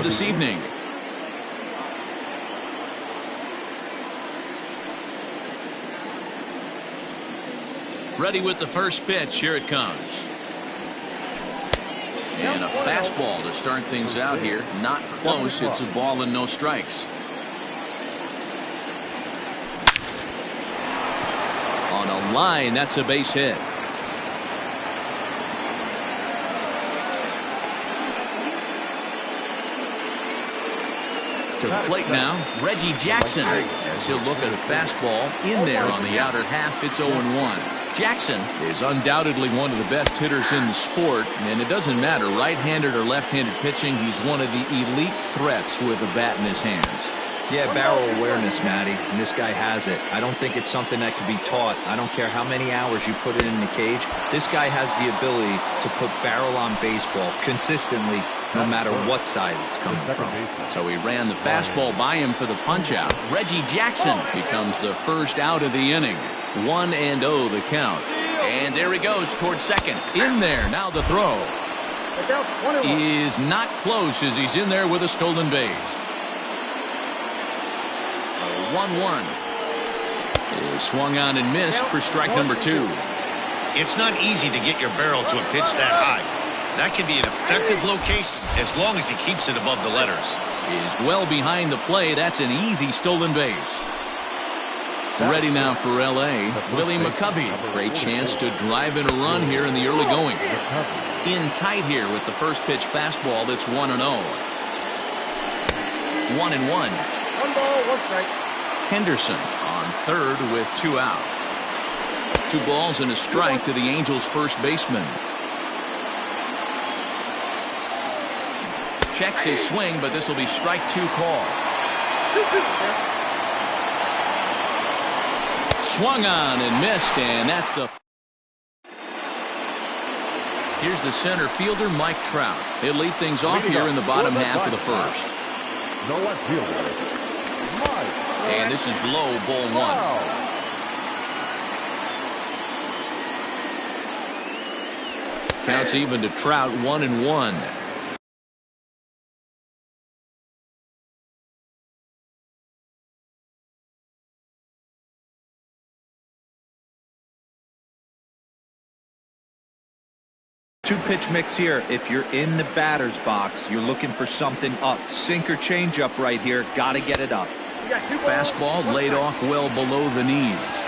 this evening. Ready with the first pitch. Here it comes. And a fastball to start things out here. Not close. It's a ball and no strikes. On a line, that's a base hit. To the plate now, Reggie Jackson. As he'll look at a fastball in there on the outer half. It's 0-1. Jackson is undoubtedly one of the best hitters in the sport, and it doesn't matter right-handed or left-handed pitching. He's one of the elite threats with a bat in his hands. Yeah, barrel awareness, Matty, and this guy has it. I don't think it's something that can be taught. I don't care how many hours you put it in the cage. This guy has the ability to put barrel on baseball consistently, no matter what side it's coming from. So he ran the fastball by him for the punch-out. Reggie Jackson becomes the first out of the inning. 1-0 the count. And there he goes towards second. In there. Now the throw is not close as he's in there with a stolen base. 1-1 is swung on and missed for strike number 2. It's not easy to get your barrel to a pitch that high. That can be an effective location as long as he keeps it above the letters. Is well behind the play. That's an easy stolen base. Ready now for L.A. Willie McCovey. Great chance to drive in a run here in the early going. In tight here with the first pitch fastball. That's 1-0. 1-1. 1 ball, 1 strike. Henderson on third with 2 out. 2 balls and a strike to the Angels' first baseman. Checks his swing, but this will be strike 2 call. Swung on and missed, and that's the... Here's the center fielder, Mike Trout. He'll lead things off here in the bottom half of the first. No left fielder. And this is low, ball 1. Counts even to Trout, 1-1. Two-pitch mix here. If you're in the batter's box, you're looking for something up. Sinker changeup right here. Got to get it up. Fastball laid off well below the knees.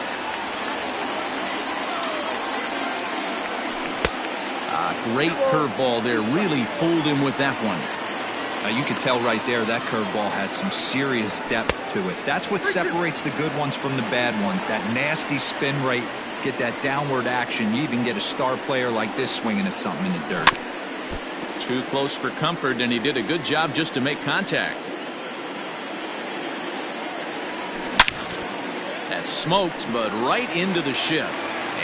Great curveball there. Really fooled him with that one. Now you could tell right there that curveball had some serious depth to it. That's what separates the good ones from the bad ones. That nasty spin rate, get that downward action. You even get a star player like this swinging at something in the dirt. Too close for comfort, and he did a good job just to make contact. That's smoked, but right into the shift.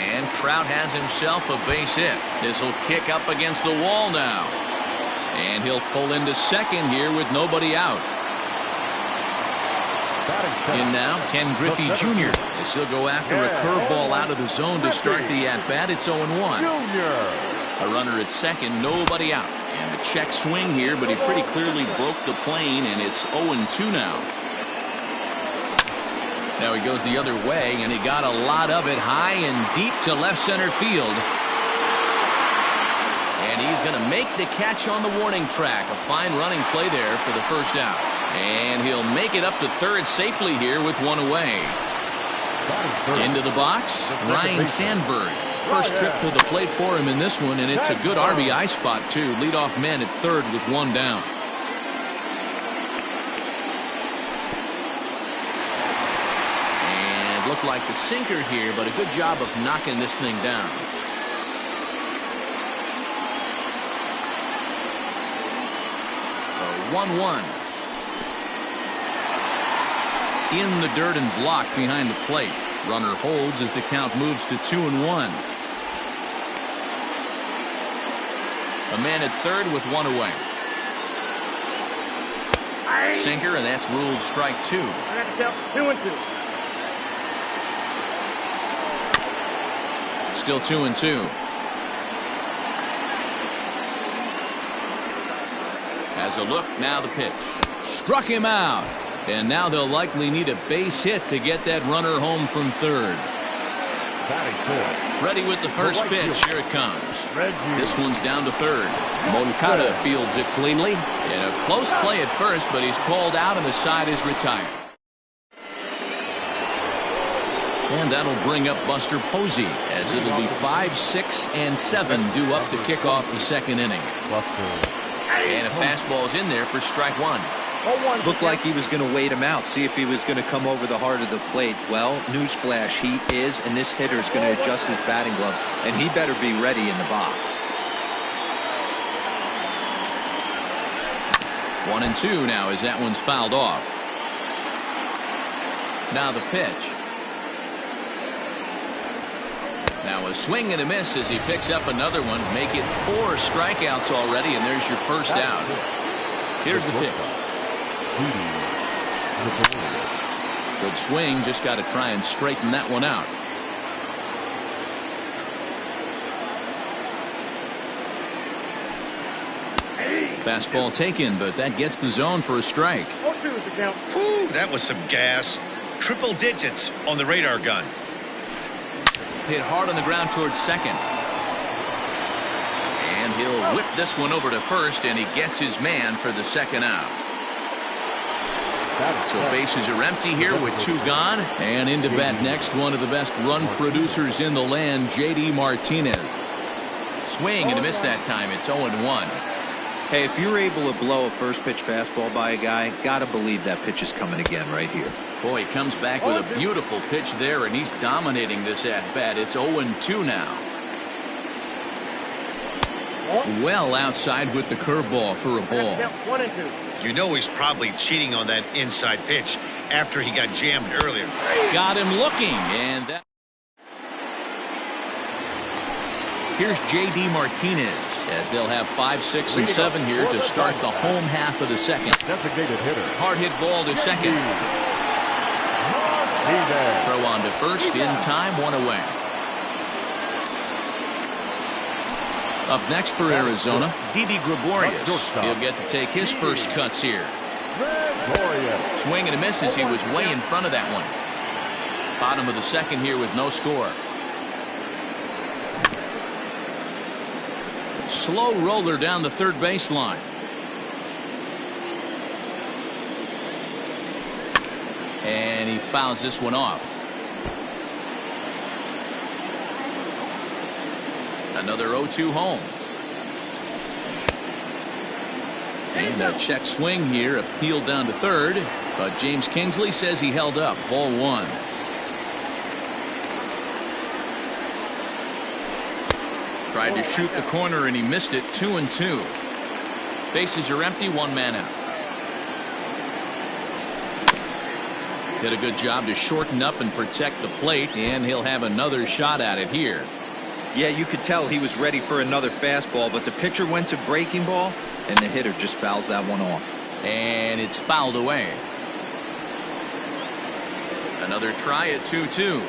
And Trout has himself a base hit. This will kick up against the wall now. And he'll pull into second here with nobody out. In now, Ken Griffey Jr. as he'll go after a curveball out of the zone to start the at-bat. It's 0-1. A runner at second, nobody out. And a check swing here, but he pretty clearly broke the plane, and it's 0-2 now. Now he goes the other way, and he got a lot of it high and deep to left center field. And he's going to make the catch on the warning track. A fine running play there for the first out. And he'll make it up to third safely here with 1 away. Into the box, Ryan Sandberg. First trip to the plate for him in this one, and it's a good RBI spot, too. Leadoff man at third with 1 down. Looked like the sinker here, but a good job of knocking this thing down. A 1-1. In the dirt and blocked behind the plate. Runner holds as the count moves to 2-1. A man at third with 1 away. Sinker, and that's ruled strike 2. 2-2. Still 2-2. Has a look, now the pitch. Struck him out. And now they'll likely need a base hit to get that runner home from third. Ready with the first pitch. Here it comes. This one's down to third. Moncada fields it cleanly. In a close play at first, but he's called out and the side is retired. And that'll bring up Buster Posey, as it'll be 5, 6, and 7 due up to kick off the second inning. And a fastball's in there for strike one. Looked like he was going to wait him out, see if he was going to come over the heart of the plate. Well, newsflash, he is, and this hitter's going to adjust his batting gloves, and he better be ready in the box. 1-2 now as that one's fouled off. Now the pitch. Now a swing and a miss as he picks up another one. Make it 4 strikeouts already, and there's your first out. Here's the pitch. Good swing, just got to try and straighten that one out. Fastball taken, but that gets the zone for a strike. Whew, that was some gas. Triple digits on the radar gun. Hit hard on the ground towards second. And he'll whip this one over to first, and he gets his man for the second out. So bases are empty here with 2 gone. And into bat next, one of the best run producers in the land, J.D. Martinez. Swing and a miss that time. It's 0-1. Hey, if you're able to blow a first pitch fastball by a guy, gotta believe that pitch is coming again right here. Boy, he comes back with a beautiful pitch there, and he's dominating this at-bat. It's 0-2 now. Well outside with the curveball for a ball. You know he's probably cheating on that inside pitch after he got jammed earlier. Got him looking, and that. Here's J.D. Martinez as they'll have 5, 6, and 7 here to start the home half of the second. Designated hitter. Hard hit ball to second. Throw on to first in time, 1 away. Up next for Arizona, Didi Gregorius. He'll get to take his first cuts here. Swing and a miss as he was way in front of that one. Bottom of the second here with no score. Slow roller down the third baseline. And he fouls this one off. Another 0-2 home. And a check swing here, appealed down to third, but James Kingsley says he held up. Ball 1. Tried to shoot the corner and he missed it. 2-2. Bases are empty, 1 man out. Did a good job to shorten up and protect the plate, and he'll have another shot at it here. Yeah, you could tell he was ready for another fastball, but the pitcher went to breaking ball, and the hitter just fouls that one off. And it's fouled away. Another try at 2-2.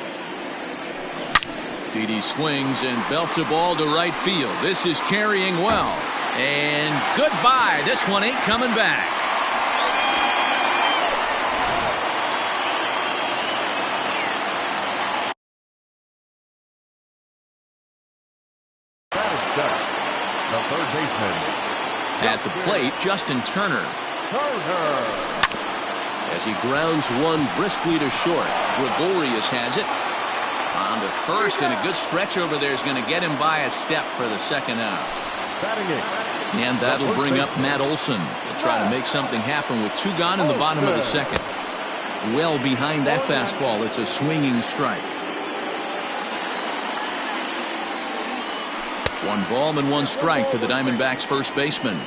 Didi swings and belts a ball to right field. This is carrying well. And goodbye. This one ain't coming back. The third baseman. At the plate, Justin Turner. As he grounds one briskly to short. Gregorius has it. On to first, and a good stretch over there is going to get him by a step for the second out. And that'll bring up Matt Olson to try to make something happen with 2 gone in the bottom of the second. Well behind that fastball. It's a swinging strike. 1 ball and 1 strike to the Diamondbacks first baseman.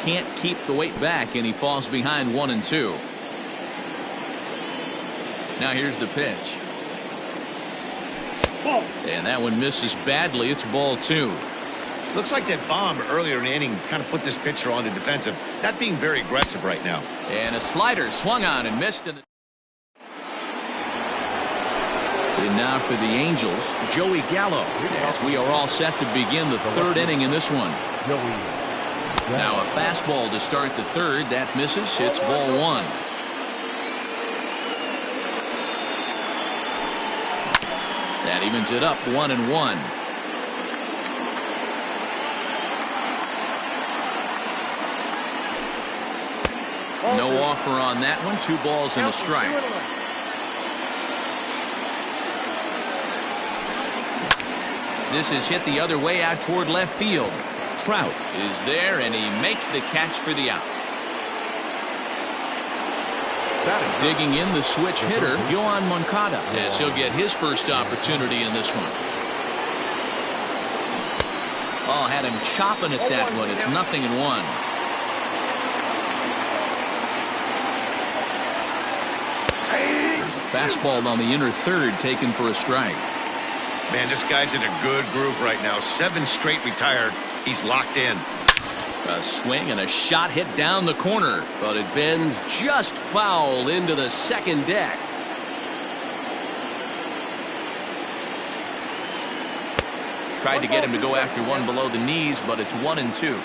Can't keep the weight back, and he falls behind 1-2. Now here's the pitch. And that one misses badly. It's ball 2. Looks like that bomb earlier in the inning kind of put this pitcher on the defensive, not being very aggressive right now. And a slider swung on and missed in the And now for the Angels, Joey Gallo, as we are all set to begin the third inning in this one. Now a fastball to start the third. That misses. It's ball one. That evens it up 1-1. No offer on that one. 2 balls and a strike. This is hit the other way out toward left field. Trout is there, and he makes the catch for the out. Digging in the switch hitter, Yohan Moncada, as he'll get his first opportunity in this one. Oh, had him chopping at that one. It's 0-1. There's a fastball on the inner third taken for a strike. Man, this guy's in a good groove right now. 7 straight retired. He's locked in. A swing and a shot hit down the corner, but it bends just foul into the second deck. Tried to get him to go after one below the knees, but it's 1-2.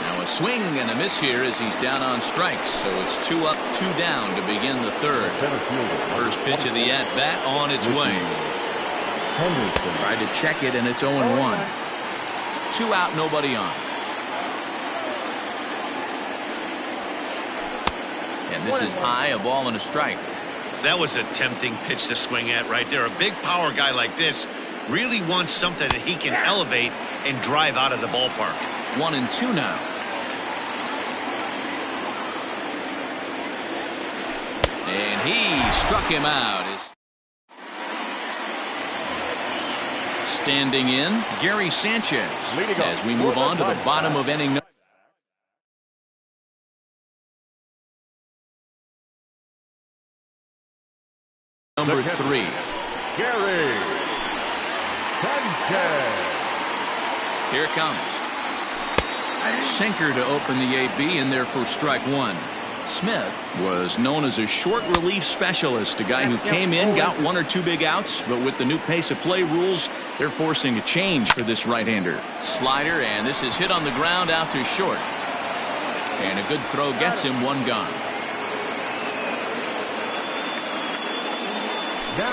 Now a swing and a miss here as he's down on strikes, so it's 2 up, 2 down to begin the third. First pitch of the at-bat on its way. Tried to check it, and it's 0-1. 2 out, nobody on. And this is high, a ball and a strike. That was a tempting pitch to swing at right there. A big power guy like this really wants something that he can elevate and drive out of the ballpark. 1-2 now. And he struck him out. Standing in, Gary Sanchez, as we move on to the bottom of inning number 3. Gary Sanchez. Here it comes. Sinker to open the AB in there for strike 1. Smith was known as a short relief specialist, a guy who came in, got 1 or 2 big outs, but with the new pace of play rules, they're forcing a change for this right-hander. Slider, and this is hit on the ground out to short. And a good throw gets him 1 gone.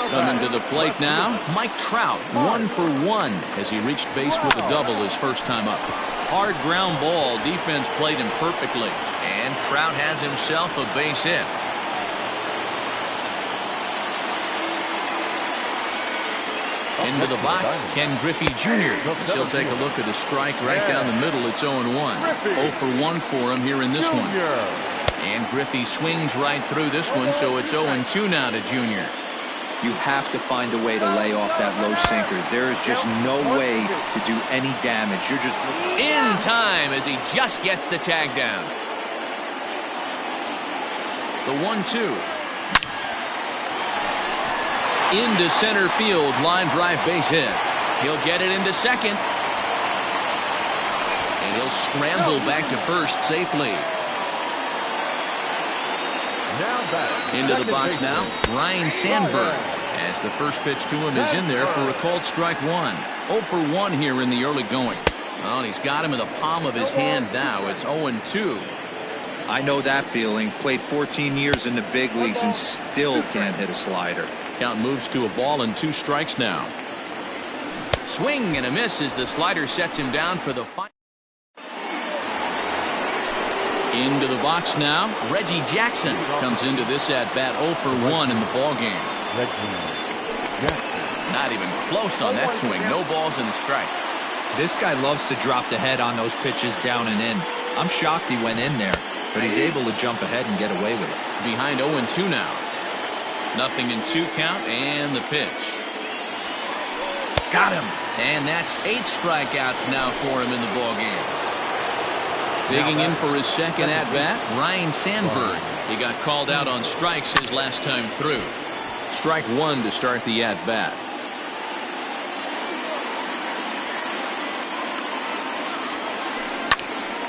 Coming to the plate now, Mike Trout, 1 for 1 as he reached base with a double his first time up. Hard ground ball, defense played him perfectly, and Trout has himself a base hit. Into the box, Ken Griffey Jr. He'll take a look at a strike right down the middle. It's 0-1. 0 for 1 for him here in this one. And Griffey swings right through this one, so it's 0-2 now to Jr. You have to find a way to lay off that low sinker. There is just no way to do any damage. You're just in time as he just gets the tag down. The 1-2. Into center field, line drive base hit. He'll get it into second. And he'll scramble back to first safely. Into the box now, Ryan Sandberg, as the first pitch to him is in there for a called strike 1. 0 for 1 here in the early going. Well, he's got him in the palm of his hand now. It's 0-2. I know that feeling. Played 14 years in the big leagues and still can't hit a slider. Count moves to a ball and 2 strikes now. Swing and a miss as the slider sets him down for the final. Into the box now, Reggie Jackson comes into this at bat 0 for 1 in the ball game. Not even close on that swing. No balls and a strike. This guy loves to drop the head on those pitches down and in. I'm shocked he went in there, but he's able to jump ahead and get away with it. Behind 0-2 now. 0-2 count and the pitch. Got him. And that's 8 strikeouts now for him in the ball game. Digging in for his second at-bat, Ryan Sandberg. He got called out on strikes his last time through. Strike 1 to start the at-bat.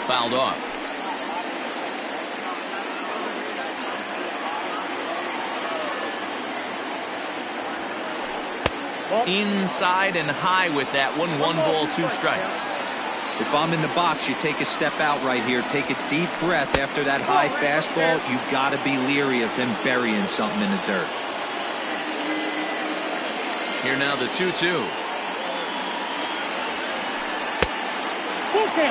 Fouled off. Inside and high with that one. 1 ball, 2 strikes. If I'm in the box, you take a step out right here. Take a deep breath after that high fastball. You got to be leery of him burying something in the dirt. Here now the 2-2.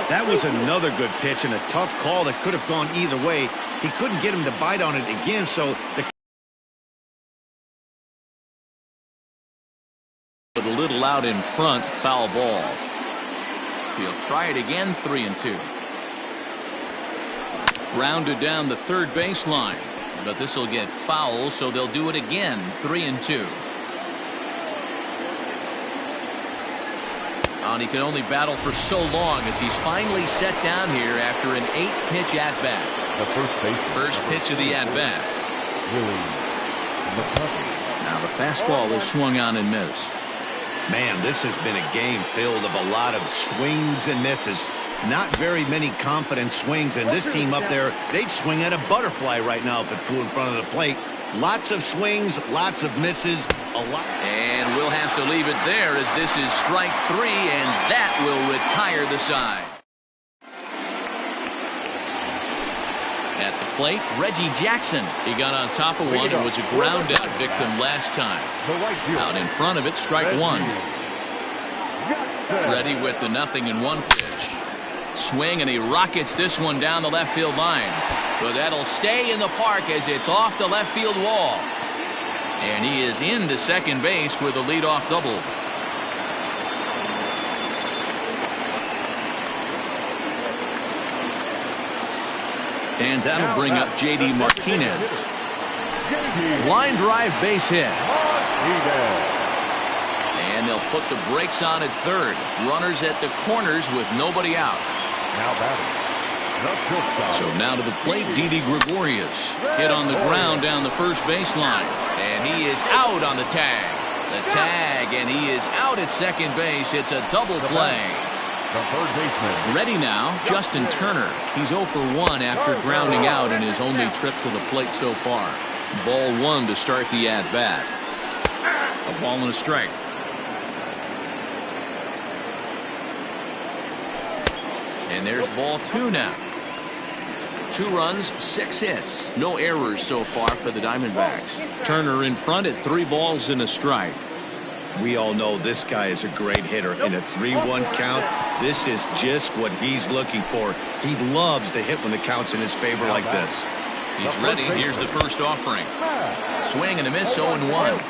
That was another good pitch and a tough call that could have gone either way. He couldn't get him to bite on it again, so But a little out in front, foul ball. He'll try it again, 3-2. Grounded down the third baseline, but this will get foul, so they'll do it again, 3-2. And he can only battle for so long as he's finally set down here after an 8-pitch at-bat. First pitch of the at-bat. Now the fastball is swung on and missed. man, this has been a game filled of a lot of swings and misses. Not very many confident swings, and this team up there, they'd swing at a butterfly right now if it flew in front of the plate. Lots of swings, lots of misses, a lot. And we'll have to leave it there as this is strike 3, and that will retire the side. At the plate, Reggie Jackson. He got on top of one and was a ground out victim last time. Out in front of it, strike 1. Ready with the 0-1 pitch. Swing, and he rockets this one down the left field line. But that'll stay in the park as it's off the left field wall. And he is into second base with a leadoff double. And that'll bring up J.D. Martinez. Line drive base hit. And they'll put the brakes on at third. Runners at the corners with nobody out. So now to the plate, Didi Gregorius. Hit on the ground down the first baseline. And he is out on the tag. The tag, and he is out at second base. It's a double play. Ready now, Justin Turner. He's 0 for 1 after grounding out in his only trip to the plate so far. Ball 1 to start the at-bat. A ball and a strike. And there's ball 2 now. 2 runs, 6 hits. No errors so far for the Diamondbacks. Turner in front at 3 balls and a strike. We all know this guy is a great hitter. In a 3-1 count, this is just what he's looking for. He loves to hit when the count's in his favor like this. He's ready. Here's the first offering. Swing and a miss, 0-1.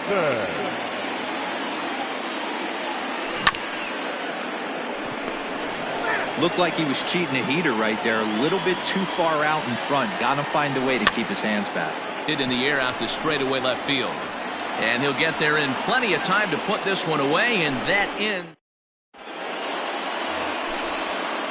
Looked like he was cheating a heater right there. A little bit too far out in front. Got to find a way to keep his hands back. Hit in the air out to straightaway left field. And he'll get there in plenty of time to put this one away, and that in.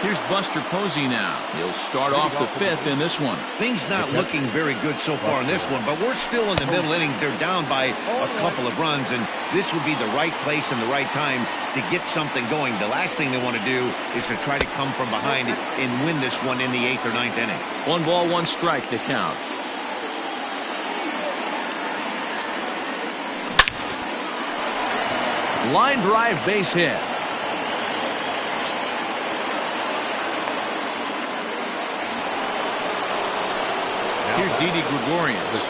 Here's Buster Posey now. He'll start off the 5th in this one. Things not looking very good so far in this one, but we're still in the middle innings. They're down by a couple of runs, and this would be the right place and the right time to get something going. The last thing they want to do is to try to come from behind and win this one in the 8th or 9th inning. 1 ball, 1 strike to count. Line drive base hit. Here's Didi Gregorius.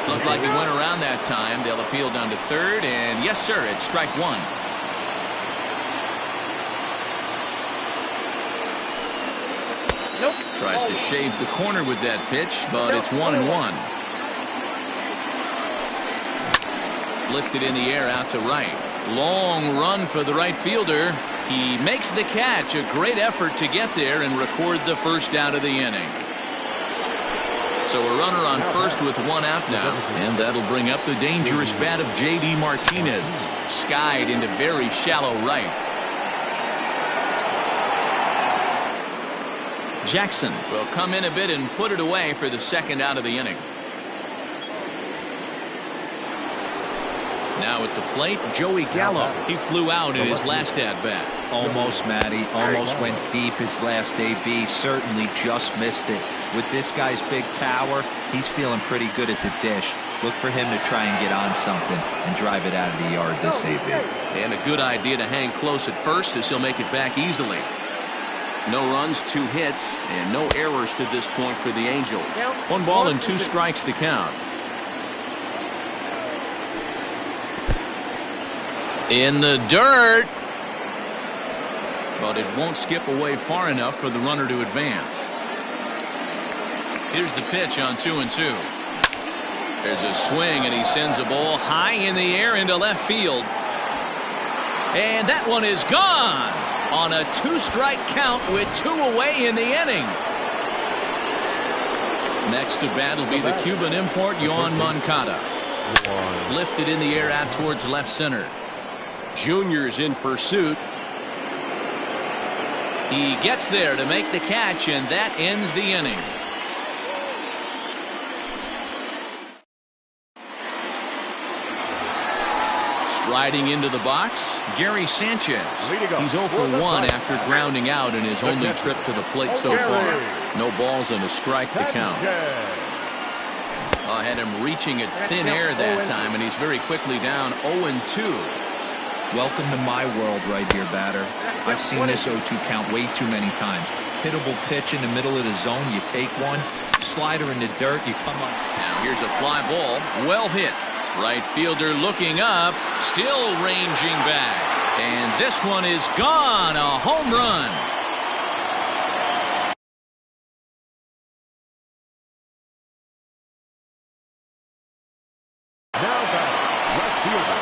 Looked like he went around that time. They'll appeal down to third, and yes, sir, it's strike 1. Tries to shave the corner with that pitch, but it's 1-1. Lifted in the air out to right. Long run for the right fielder. He makes the catch. A great effort to get there and record the first out of the inning. So a runner on first with 1 out now. And that'll bring up the dangerous bat of J.D. Martinez. Skied into very shallow right. Jackson will come in a bit and put it away for the 2nd out of the inning. Now at the plate, Joey Gallo. He flew out in his last at-bat. Almost, Matty. Almost went deep his last AB. Certainly just missed it. With this guy's big power, he's feeling pretty good at the dish. Look for him to try and get on something and drive it out of the yard to save it. And a good idea to hang close at first as he'll make it back easily. No runs, 2 hits, and no errors to this point for the Angels. 1 ball and 2 strikes to count. In the dirt. But it won't skip away far enough for the runner to advance. Here's the pitch on 2-2. There's a swing, and he sends a ball high in the air into left field. And that one is gone on a 2-strike count with 2 away in the inning. Next to bat will be the Cuban import, Yoan Moncada. Lifted in the air out towards left center. Junior's in pursuit. He gets there to make the catch, and that ends the inning. Striding into the box, Gary Sanchez. He's 0 for 1 after grounding out in his only trip to the plate so far. No balls and a strike to count. Had him reaching at thin air that time, and he's very quickly down 0-2. Welcome to my world right here, batter. I've seen this 0-2 count way too many times. Hittable pitch in the middle of the zone, you take one. Slider in the dirt, you come up. Now here's a fly ball, well hit. Right fielder looking up, still ranging back. And this one is gone, a home run. Now back, left fielder.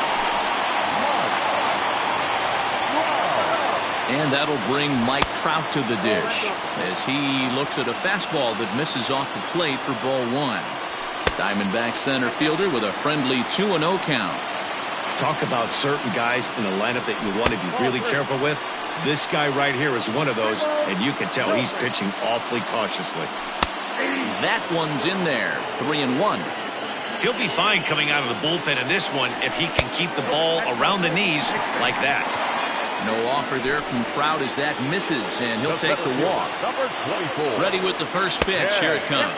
And that'll bring Mike Trout to the dish as he looks at a fastball that misses off the plate for ball 1. Diamondback center fielder with a friendly 2-0 count. Talk about certain guys in the lineup that you want to be really careful with. This guy right here is one of those, and you can tell he's pitching awfully cautiously. That one's in there, 3-1. He'll be fine coming out of the bullpen in this one if he can keep the ball around the knees like that. No offer there from Trout as that misses, and he'll take the walk. Ready with the first pitch. Here it comes.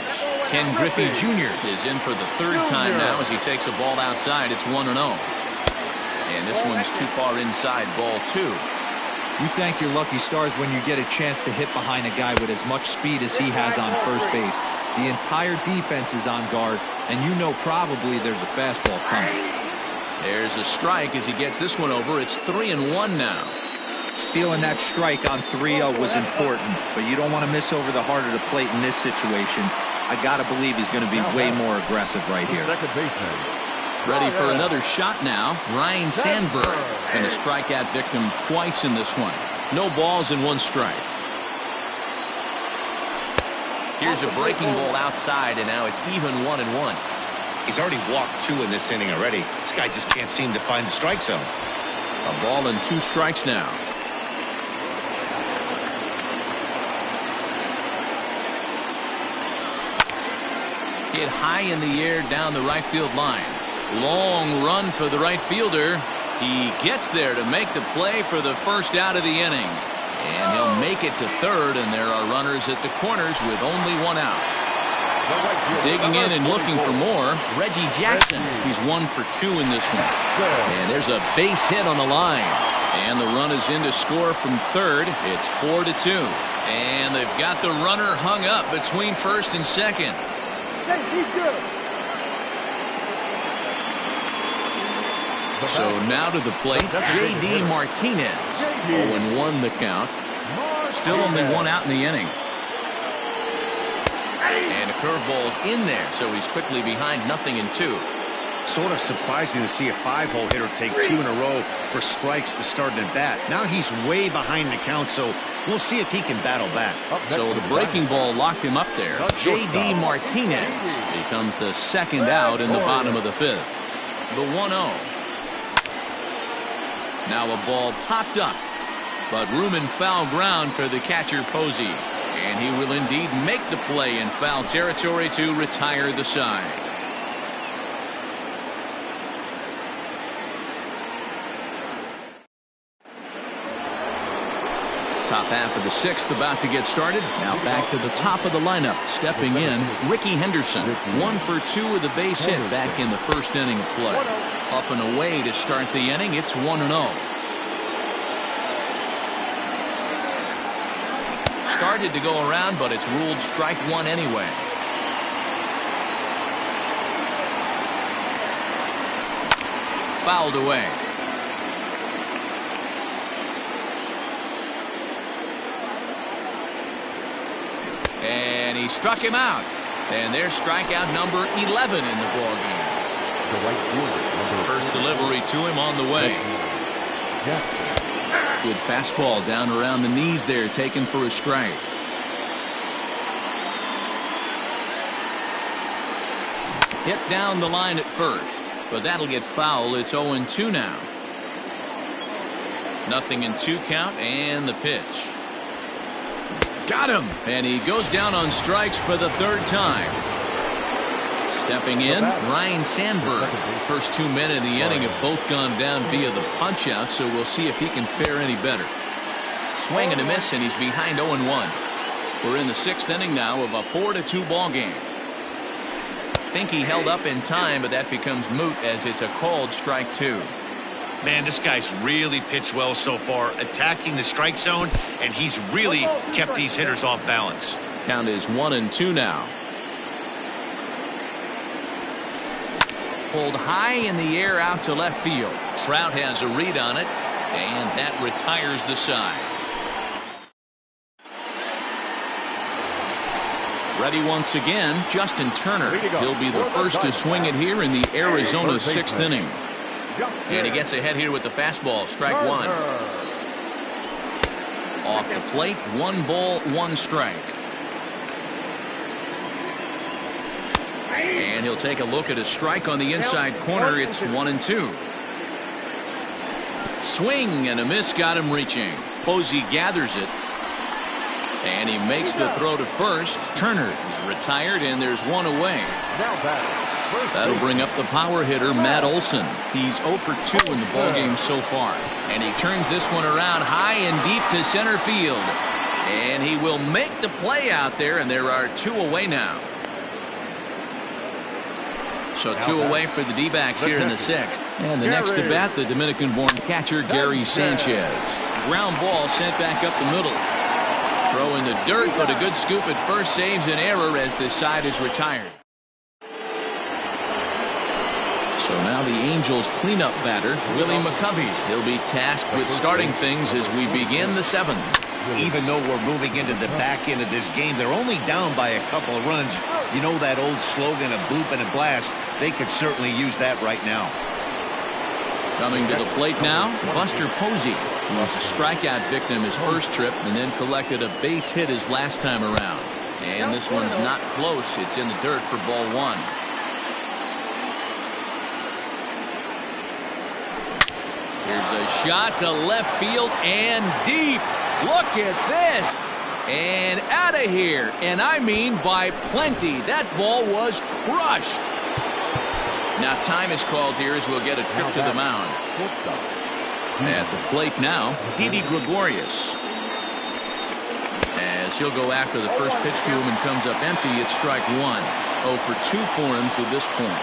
Ken Griffey Jr. is in for the 3rd time now as he takes a ball outside. It's 1-0. And this one's too far inside, ball 2. You thank your lucky stars when you get a chance to hit behind a guy with as much speed as he has on first base. The entire defense is on guard, and you know probably there's a fastball coming. There's a strike as he gets this one over. It's 3-1 now. Stealing that strike on 3-0 was important, but you don't want to miss over the heart of the plate in this situation. I got to believe he's going to be way more aggressive right here. Ready for another shot now. Ryan Sandberg, and a strikeout victim twice in this one. No balls and 1 strike. Here's a breaking ball outside, and now it's even 1-1. He's already walked 2 in this inning already. This guy just can't seem to find the strike zone. A ball and 2 strikes now. Hit high in the air down the right field line. Long run for the right fielder. He gets there to make the play for the first out of the inning. And he'll make it to 3rd, and there are runners at the corners with only 1 out. Digging in and looking for more, Reggie Jackson. He's 1 for 2 in this one. And there's a base hit on the line. And the run is in to score from 3rd. It's 4-2. And they've got the runner hung up between 1st and 2nd. So now to the plate, J.D. Martinez. 0-1 the count. Still only 1 out in the inning. And a curveball's in there, so he's quickly behind 0-2. Sort of surprising to see a 5-hole hitter take 2 in a row for strikes to start an at bat. Now he's way behind the count, so we'll see if he can battle back. So the breaking ball locked him up there. J.D. Martinez becomes the 2nd out in the bottom of the 5th. The 1-0. Now a ball popped up, but room and foul ground for the catcher Posey. And he will indeed make the play in foul territory to retire the side. Top half of the sixth about to get started. Now back to the top of the lineup. Stepping in, Ricky Henderson. 1 for 2 with a base hit back in the first inning of play. Up and away to start the inning. It's 1-0. Started to go around, but it's ruled strike one anyway. Fouled away. And he struck him out. And there's strikeout number 11 in the ballgame. First delivery to him on the way. Good fastball down around the knees there, taken for a strike. Hit down the line at first, but that'll get foul. It's 0-2 now. 0-2 count, and the pitch. Got him, and he goes down on strikes for the third time. Stepping in, Ryan Sandberg. First 2 men in the inning have both gone down via the punch-out, so we'll see if he can fare any better. Swing and a miss, and he's behind 0-1. We're in the sixth inning now of a 4-2 ball game. Think he held up in time, but that becomes moot as it's a called strike two. Man, this guy's really pitched well so far, attacking the strike zone, and he's really kept these hitters off balance. Count is 1-2 now. Pulled high in the air out to left field. Trout has a read on it, and that retires the side. Ready once again, Justin Turner. He'll be the first to swing it here in the Arizona sixth inning. And he gets ahead here with the fastball, strike one. Off the plate, 1 ball, 1 strike. And he'll take a look at a strike on the inside corner. It's 1-2. Swing and a miss, got him reaching. Posey gathers it. And he makes the throw to first. Turner is retired, and there's one away. That'll bring up the power hitter, Matt Olson. He's 0 for 2 in the ballgame so far. And he turns this one around high and deep to center field. And he will make the play out there, and there are 2 away now. So 2 away for the D-backs here in the sixth. And the next to bat, the Dominican-born catcher, Gary Sanchez. Ground ball sent back up the middle. Throw in the dirt, but a good scoop at first saves an error as this side is retired. So now the Angels cleanup batter, Willie McCovey. He'll be tasked with starting things as we begin the seventh. Even though we're moving into the back end of this game, they're only down by a couple of runs. You know that old slogan of bloop and a blast? They could certainly use that right now. Coming to the plate now, Buster Posey. He was a strikeout victim his first trip and then collected a base hit his last time around. And this one's not close. It's in the dirt for ball one. Here's a shot to left field and deep. Look at this. And out of here. And I mean by plenty. That ball was crushed. Now time is called here as we'll get a trip to the mound. At the plate now, Didi Gregorius. As he'll go after the first pitch to him and comes up empty, it's strike one. 0 for 2 for him to this point.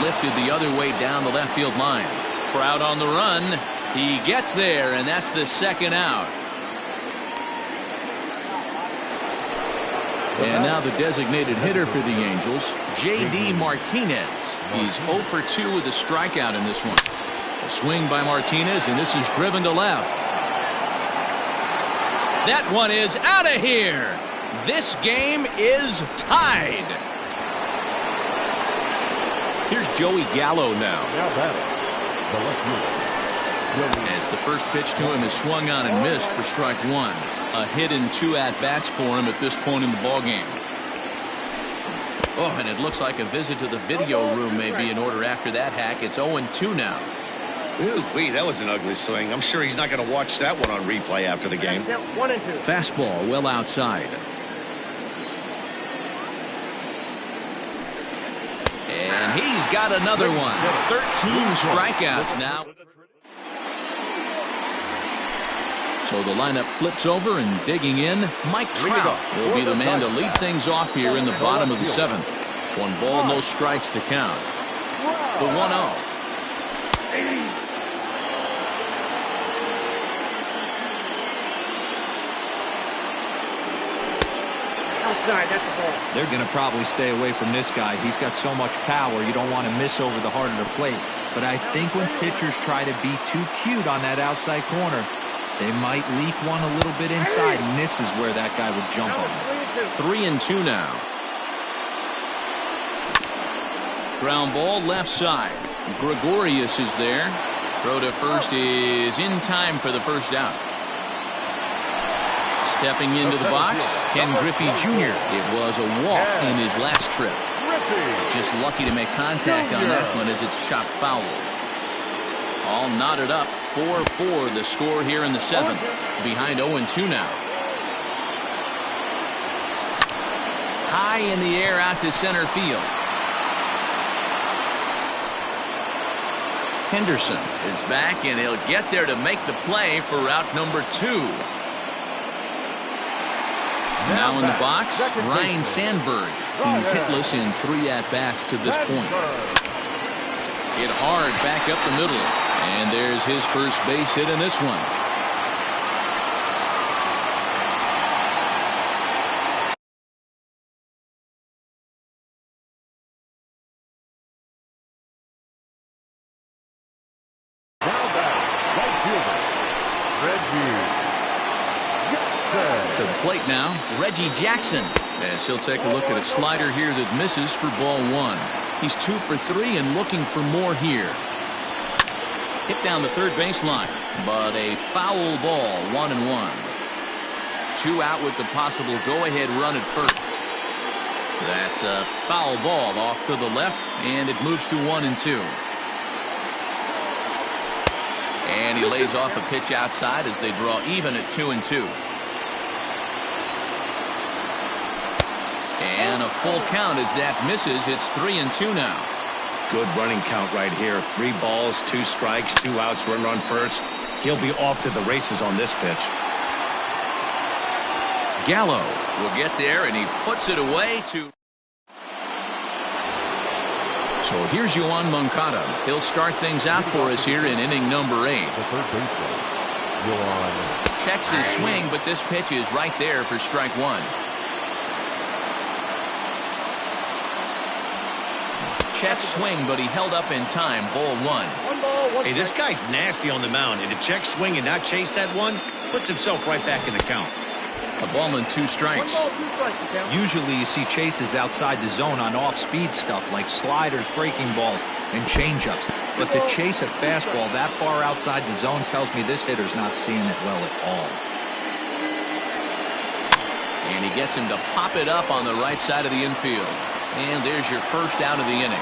Lifted the other way down the left field line. Trout on the run. He gets there, and that's the second out. And now the designated hitter for the Angels, J.D. Martinez. He's 0 for 2 with a strikeout in this one. A swing by Martinez, and this is driven to left. That one is out of here. This game is tied. Here's Joey Gallo now. As the first pitch to him is swung on and missed for strike one. A hit in 2 at-bats for him at this point in the ballgame. Oh, and it looks like a visit to the video room may be in order after that hack. It's 0-2 now. Ooh, wait, that was an ugly swing. I'm sure he's not going to watch that one on replay after the game. Fastball well outside. And he's got another one. 13 strikeouts now. So the lineup flips over, and digging in, Mike Trout. He'll be the man to lead things off here in the bottom of the 7th. 1 ball, no strikes to count. The 1-0. They're going to probably stay away from this guy. He's got so much power, you don't want to miss over the heart of the plate. But I think when pitchers try to be too cute on that outside corner, they might leak one a little bit inside, and this is where that guy would jump on. 3-2 now. Ground ball left side. Gregorius is there. Throw to first is in time for the first out. Stepping into the box, Ken Griffey Jr. It was a walk in his last trip. Just lucky to make contact on that one as it's chopped foul. All knotted up. 4-4 the score here in the 7th. Behind 0-2 now. High in the air out to center field. Henderson is back, and he'll get there to make the play for route number 2. Now in the box, Ryan Sandberg. He's hitless in 3 at-bats to this point. Hit hard back up the middle. And there's his first base hit in this one. To the plate now, Reggie Jackson. As he'll take a look at a slider here that misses for ball 1. He's 2 for 3 and looking for more here. Hit down the third baseline, but a foul ball, 1-1. 2 out with the possible go-ahead run at first. That's a foul ball off to the left, and it moves to 1-2. And he lays off a pitch outside as they draw even at 2-2. And a full count as that misses. It's 3-2 now. Good running count right here. 3 balls, 2 strikes, 2 outs, run on first. He'll be off to the races on this pitch. Gallo will get there, and he puts it away to. So here's Yoan Moncada. He'll start things out for us here in inning number 8. Checks his swing, but this pitch is right there for strike 1. Check swing, but he held up in time. Ball 1. Hey, this guy's nasty on the mound, and to check swing and not chase that one puts himself right back in the count. A ball and 2 strikes. Usually you see chases outside the zone on off-speed stuff like sliders, breaking balls, and changeups. But to chase a fastball that far outside the zone tells me this hitter's not seeing it well at all. And he gets him to pop it up on the right side of the infield. And there's your first out of the inning.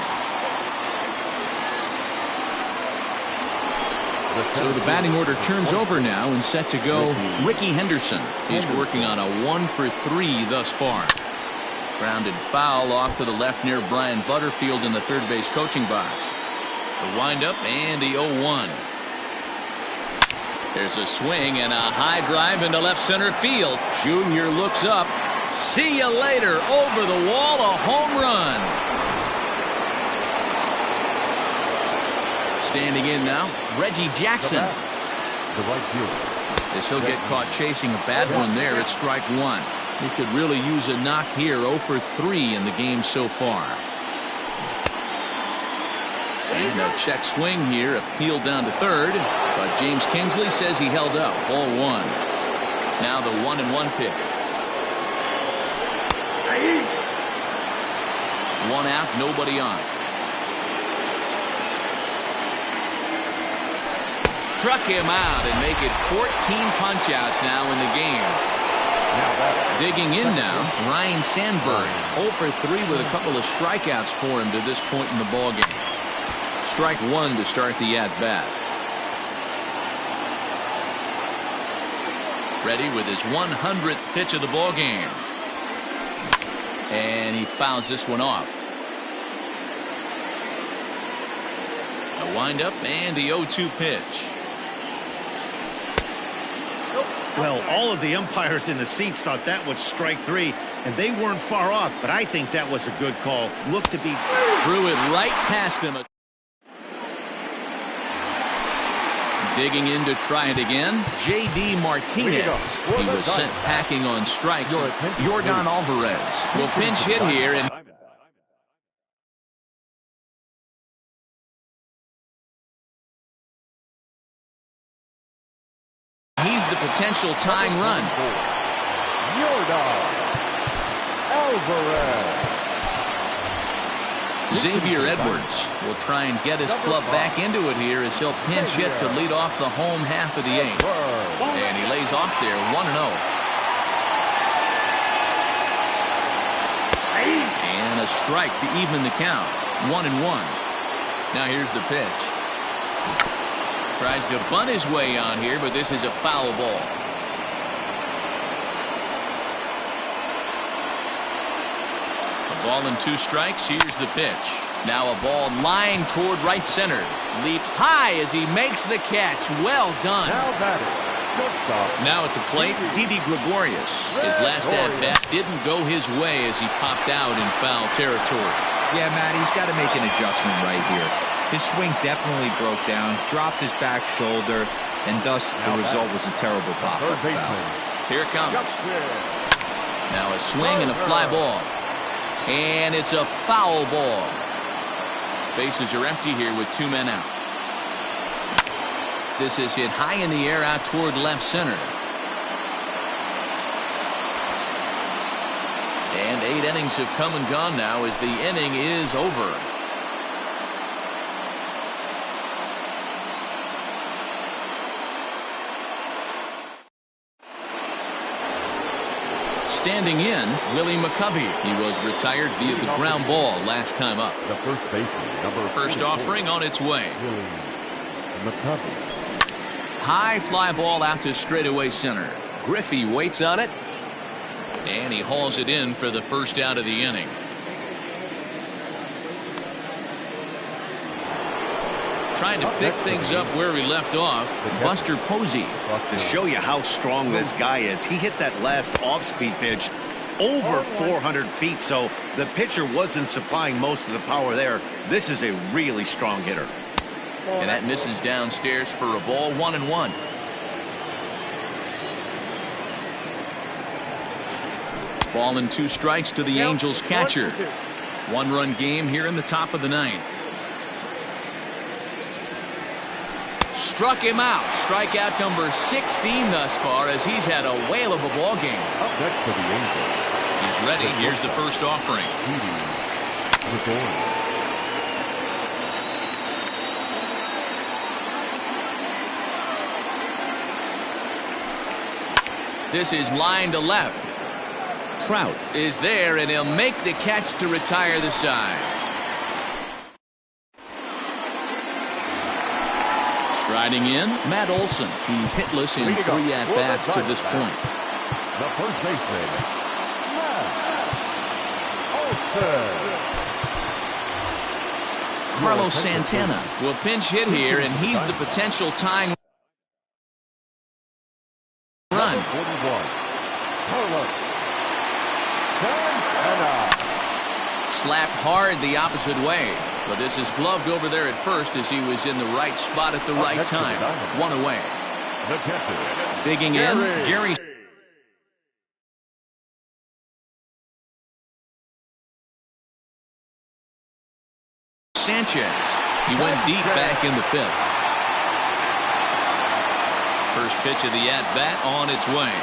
So the batting order turns over now and set to go. Ricky Henderson. He's working on a 1 for 3 thus far. Grounded foul off to the left near Brian Butterfield in the third base coaching box. The windup and the 0-1. There's a swing and a high drive into left center field. Junior looks up. See you later. Over the wall, a home run. Standing in now, Reggie Jackson. As he'll get caught chasing a bad one there at strike 1. He could really use a knock here. 0 for 3 in the game so far. And a check swing here, appealed down to third, but James Kingsley says he held up. Ball 1. Now the 1-1 pitch. 1 out, nobody on. Struck him out and make it 14 punch-outs now in the game. Digging in now, Ryan Sandberg. 0 for 3 with a couple of strikeouts for him to this point in the ballgame. Strike 1 to start the at-bat. Ready with his 100th pitch of the ballgame. And he fouls this one off. A windup and the 0-2 pitch. Well, all of the umpires in the seats thought that was strike three, and they weren't far off, but I think that was a good call. Looked to be... Threw it right past him. Digging in to try it again, J.D. Martinez. He was sent packing on strikes. Yordan Alvarez will pinch hit here, and he's the potential tying run. Yordan Alvarez. Xavier Edwards will try and get his club back into it here as he'll pinch hit to lead off the home half of the eighth. And he lays off there 1-0. And a strike to even the count. 1-1. Now here's the pitch. Tries to bunt his way on here, but this is a foul ball. Ball and 2 strikes. Here's the pitch. Now a ball lined toward right center. Leaps high as he makes the catch. Well done. Now at the plate, Didi Gregorius. His last at-bat didn't go his way as he popped out in foul territory. Yeah, Matt, he's got to make an adjustment right here. His swing definitely broke down, dropped his back shoulder, and thus the result was a terrible pop-up foul. Here it comes. Now a swing and a fly ball. And it's a foul ball. Bases are empty here with 2 men out. This is hit high in the air out toward left center. And 8 innings have come and gone now as the inning is over. Standing in, Willie McCovey. He was retired via the ground ball last time up. The first baseman, number First offering on its way. Willie McCovey. High fly ball out to straightaway center. Griffey waits on it, and he hauls it in for the first out of the inning. Trying to pick things up where we left off, Buster Posey. To show you how strong this guy is, he hit that last off-speed pitch over 400 feet, so the pitcher wasn't supplying most of the power there. This is a really strong hitter. And that misses downstairs for a ball. 1-1. Ball and 2 strikes to the Angels catcher. 1-run game here in the top of the 9th. Struck him out. Strikeout number 16 thus far as he's had a whale of a ball game. Up next for the Angels. He's ready. Here's the first offering. This is line to left. Trout is there, and he'll make the catch to retire the side. Striding in, Matt Olson. He's hitless in 3 at-bats to this point. The first baseman, Matt Olson. Carlos Santana will pinch hit here, and he's the potential tying run. Carlos Santana. Slapped hard the opposite way. But this is gloved over there at first as he was in the right spot at the right time. 1 away. The catcher. Digging in, Gary Sanchez. He went deep back in the 5th. First pitch of the at-bat on its way.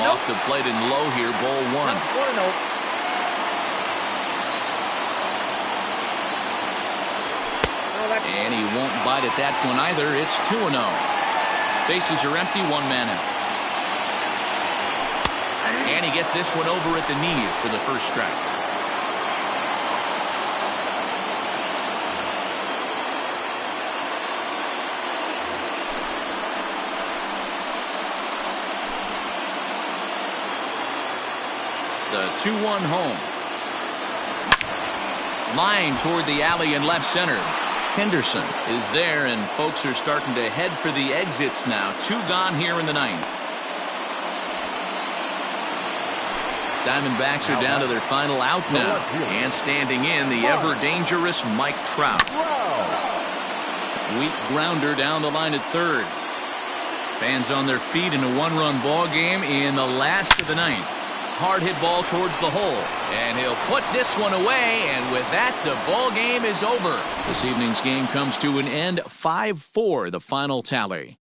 Off the plate and low here, ball 1. And he won't bite at that one either. It's 2-0. Bases are empty, 1 man out. And he gets this one over at the knees for the first strike. The 2-1 home. Line toward the alley in left center. Henderson is there, and folks are starting to head for the exits now. 2 gone here in the 9th. Diamondbacks are down to their final out now. And standing in, the ever-dangerous Mike Trout. Weak grounder down the line at third. Fans on their feet in a 1-run ball game in the last of the 9th. Hard hit ball towards the hole, and he'll put this one away, and with that, the ball game is over. This evening's game comes to an end, 5-4, the final tally.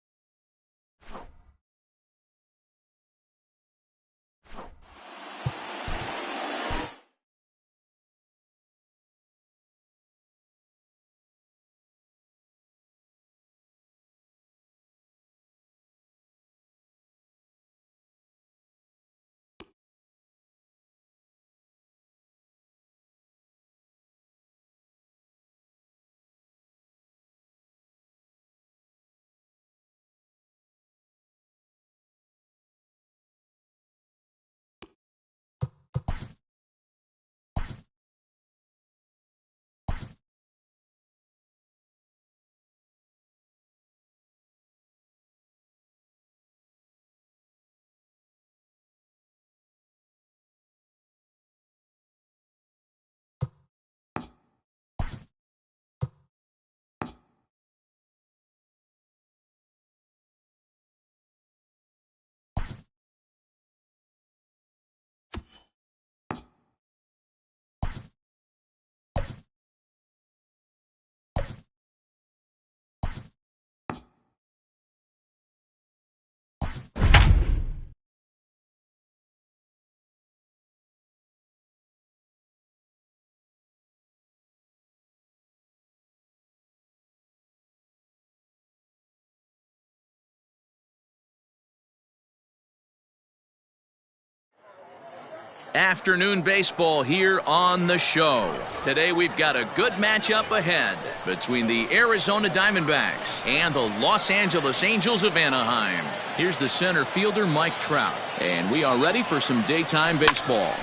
Afternoon baseball here on the show. Today we've got a good matchup ahead between the Arizona Diamondbacks and the Los Angeles Angels of Anaheim. Here's the center fielder, Mike Trout, and we are ready for some daytime baseball.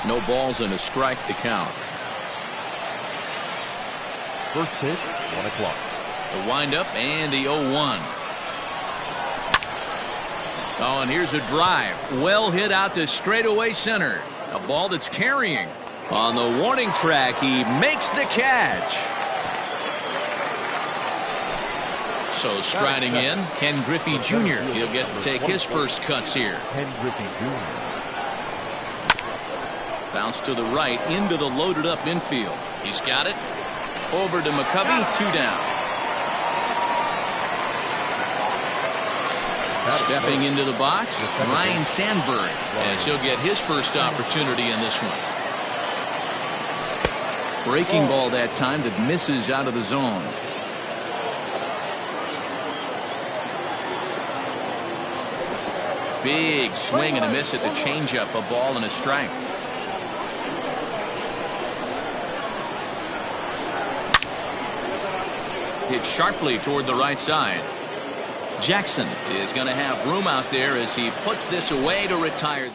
No balls and a strike to count. First pitch, 1 o'clock. The windup and the 0-1. Oh, and here's a drive. Well hit out to straightaway center. A ball that's carrying. On the warning track, he makes the catch. So striding in, Ken Griffey Jr. He'll get to take his first cuts here. Ken Griffey Jr. Bounce to the right into the loaded up infield. He's got it. Over to McCovey, 2 down. Stepping into the box, Ryan Sandberg, as he'll get his first opportunity in this one. Breaking ball that time that misses out of the zone. Big swing and a miss at the changeup, a ball and a strike. Hit sharply toward the right side. Jackson is going to have room out there as he puts this away to retire.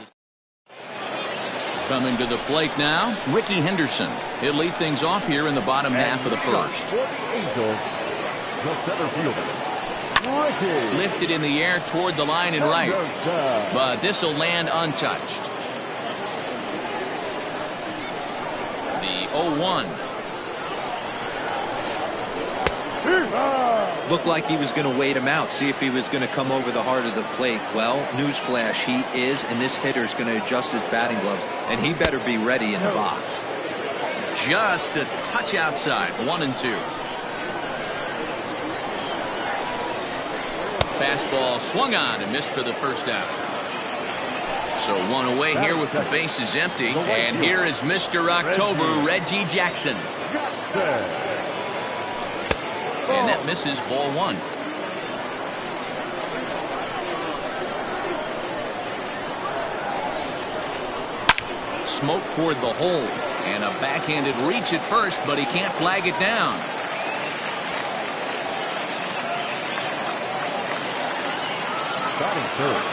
Coming to the plate now, Ricky Henderson. He'll lead things off here in the bottom half of the first. Lifted in the air toward the line and right, but this will land untouched. The 0-1. Looked like he was going to wait him out, see if he was going to come over the heart of the plate. Well, newsflash, he is, and this hitter's going to adjust his batting gloves, and he better be ready in the box. Just a touch outside, 1-2. Fastball swung on and missed for the first out. So 1 away here with the bases empty, and here is Mr. October, Reggie Jackson. And that misses, ball 1. Smoke toward the hole. And a backhanded reach at first, but he can't flag it down.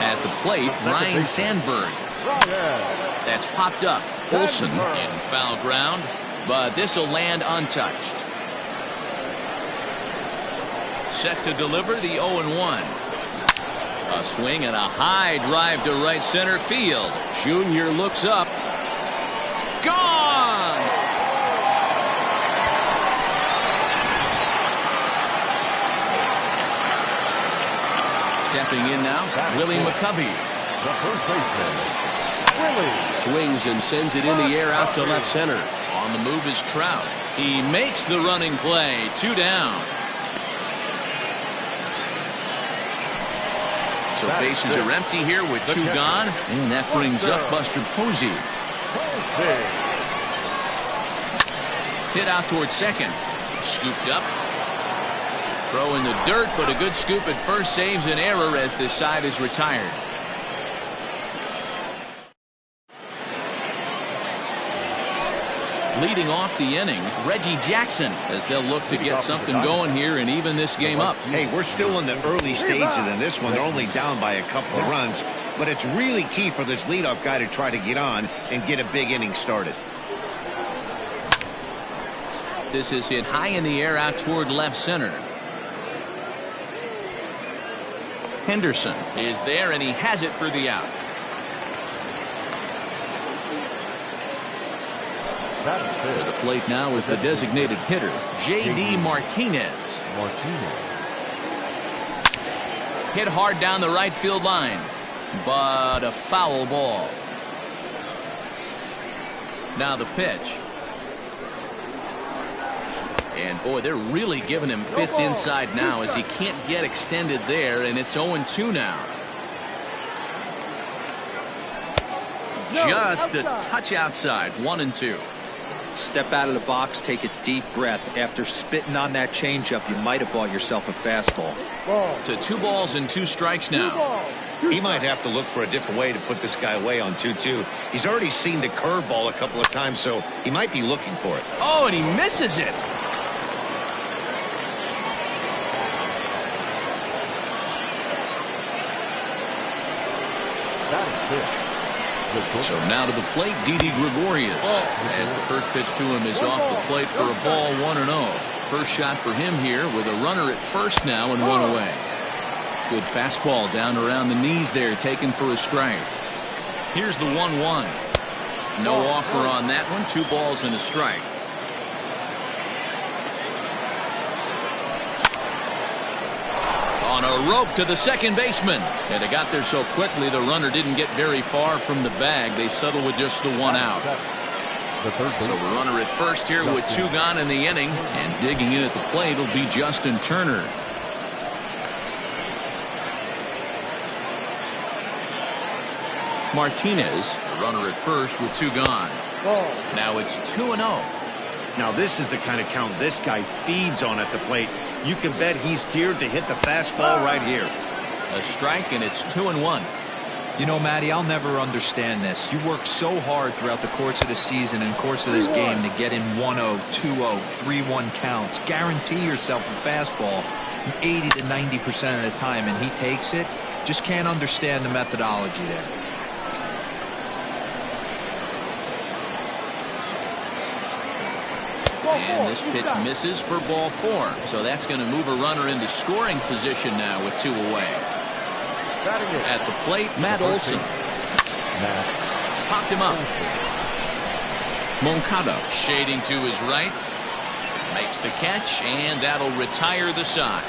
At the plate, Ryan Sandberg. That's popped up. Olsen in foul ground, but this will land untouched. Set to deliver the 0-1. A swing and a high drive to right center field. Junior looks up. Gone! Stepping in now, Willie McCovey. The first baseman, Willie. Swings and sends it in the air out to left center. On the move is Trout. He makes the running play. 2 down. So bases are empty here with 2 gone. And that brings up Buster Posey. Hit out towards second. Scooped up. Throw in the dirt, but a good scoop at first saves an error as this side is retired. Leading off the inning, Reggie Jackson, as they'll look to get something going here and even this game up. Hey, we're still in the early stages in this one. They're only down by a couple of runs, but it's really key for this leadoff guy to try to get on and get a big inning started. This is hit high in the air out toward left center. Henderson is there, and he has it for the out. To the plate now is the designated hitter, J.D. Martinez. Hit hard down the right field line, but a foul ball. Now the pitch. And boy, they're really giving him fits inside now as he can't get extended there, and it's 0-2 now. Just a touch outside, 1-2. Step out of the box, take a deep breath. After spitting on that changeup, you might have bought yourself a fastball. To 2 balls and 2 strikes now. He might have to look for a different way to put this guy away on 2-2. He's already seen the curveball a couple of times, so he might be looking for it. Oh, and he misses it. So now to the plate, Didi Gregorius, as the first pitch to him is off the plate for a ball, 1-0. First shot for him here with a runner at first now and 1 away. Good fastball down around the knees there, taken for a strike. Here's the 1-1. No offer on that one. 2 balls and a strike. On a rope to the second baseman, and it got there so quickly the runner didn't get very far from the bag. They settle with just the 1 out. So the runner at first here with 2 gone in the inning, and digging in at the plate will be Justin Turner. Martinez, the runner at first with 2 gone. Now it's 2-0. Now this is the kind of count this guy feeds on at the plate. You can bet he's geared to hit the fastball right here. A strike, and it's 2-1. You know, Matty, I'll never understand this. You work so hard throughout the course of the season and course of this game to get in 1-0, 2-0, 3-1 counts. Guarantee yourself a fastball 80 to 90% of the time, and he takes it. Just can't understand the methodology there. And this pitch misses for ball 4. So that's going to move a runner into scoring position now with 2 away. At the plate, Matt Olson. Popped him up. Moncada shading to his right. Makes the catch, and that'll retire the side.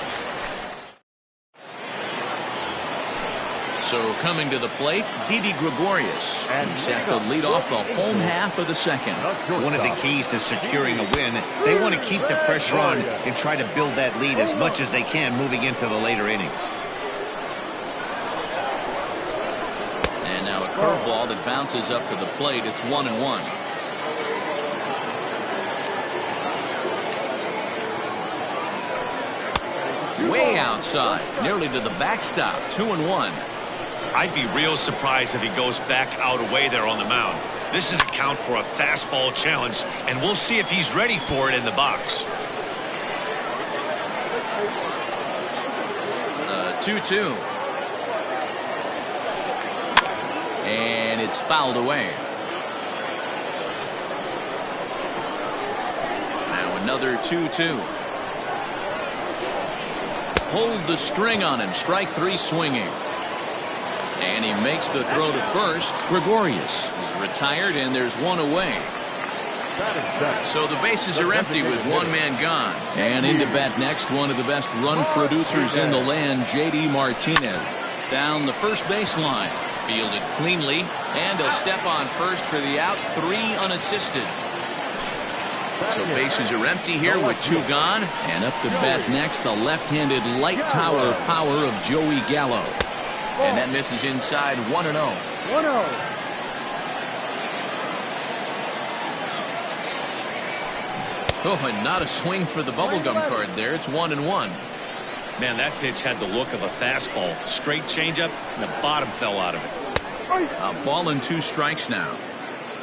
So coming to the plate, Didi Gregorius. He's set to lead off the home half of the second. One of the keys to securing a win, they want to keep the pressure on and try to build that lead as much as they can moving into the later innings. And now a curveball that bounces up to the plate. It's 1-1. Way outside, nearly to the backstop. 2-1. I'd be real surprised if he goes back out away there on the mound. This is a count for a fastball challenge, and we'll see if he's ready for it in the box. 2-2. And it's fouled away. Now another 2-2. pulled the string on him. Strike 3 swinging. And he makes the throw to first. Gregorius is retired, and there's one away. So the bases are empty with one man gone. And into bat next, one of the best run producers in the land, J.D. Martinez. Down the first baseline. Fielded cleanly, and he'll step on first for the out. 3 unassisted. So bases are empty here with 2 gone. And up to bat next, the left-handed light tower power of Joey Gallo. And that misses inside. 1-0. 1-0. Oh, and not a swing for the bubblegum card there. It's 1-1. Man, that pitch had the look of a fastball. Straight changeup, and the bottom fell out of it. A ball and 2 strikes now.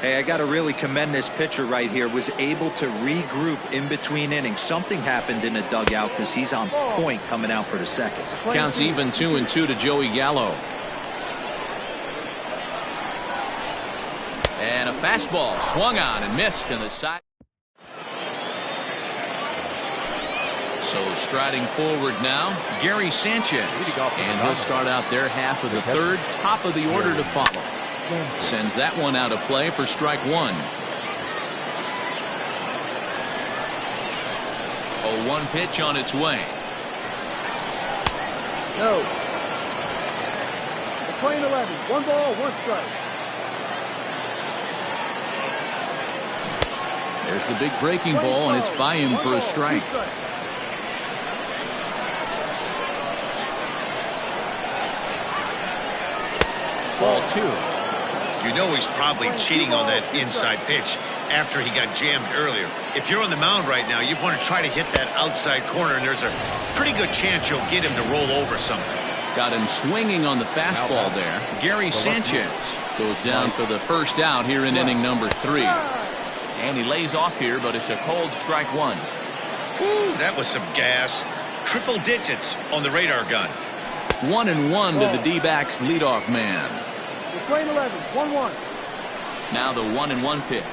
Hey, I got to really commend this pitcher right here. Was able to regroup in between innings. Something happened in the dugout because he's on point coming out for the second. Counts even 2-2 to Joey Gallo. And a fastball swung on and missed in the side. So striding forward now, Gary Sanchez. And he'll start out their half of the third, top of the order to follow. Sends that one out of play for strike 1. 0-1 pitch on its way. No. The playing 11. 1 ball, 1 strike. There's the big breaking ball, and it's by him for a strike. Ball 2. You know he's probably cheating on that inside pitch after he got jammed earlier. If you're on the mound right now, you want to try to hit that outside corner, and there's a pretty good chance you'll get him to roll over something. Got him swinging on the fastball there. Gary Sanchez goes down for the first out here in inning number 3. And he lays off here, but it's a cold strike 1. Whew, that was some gas. Triple digits on the radar gun. 1-1 to the D-backs leadoff man. The playing 11. 1-1. Now the 1-1 pitch.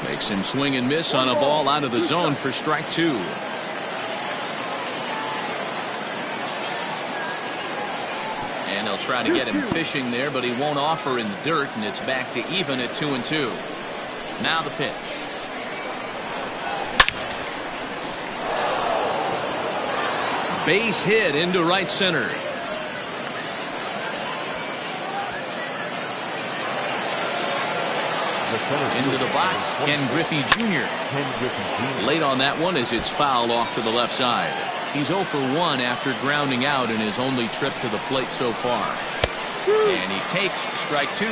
Makes him swing and miss on a ball out of the zone for strike 2. And they'll try to get him fishing there, but he won't offer in the dirt, and it's back to even at 2-2. Now the pitch. Base hit into right center. Into the box, Ken Griffey Jr. Late on that one as it's fouled off to the left side. He's 0 for 1 after grounding out in his only trip to the plate so far. And he takes strike 2.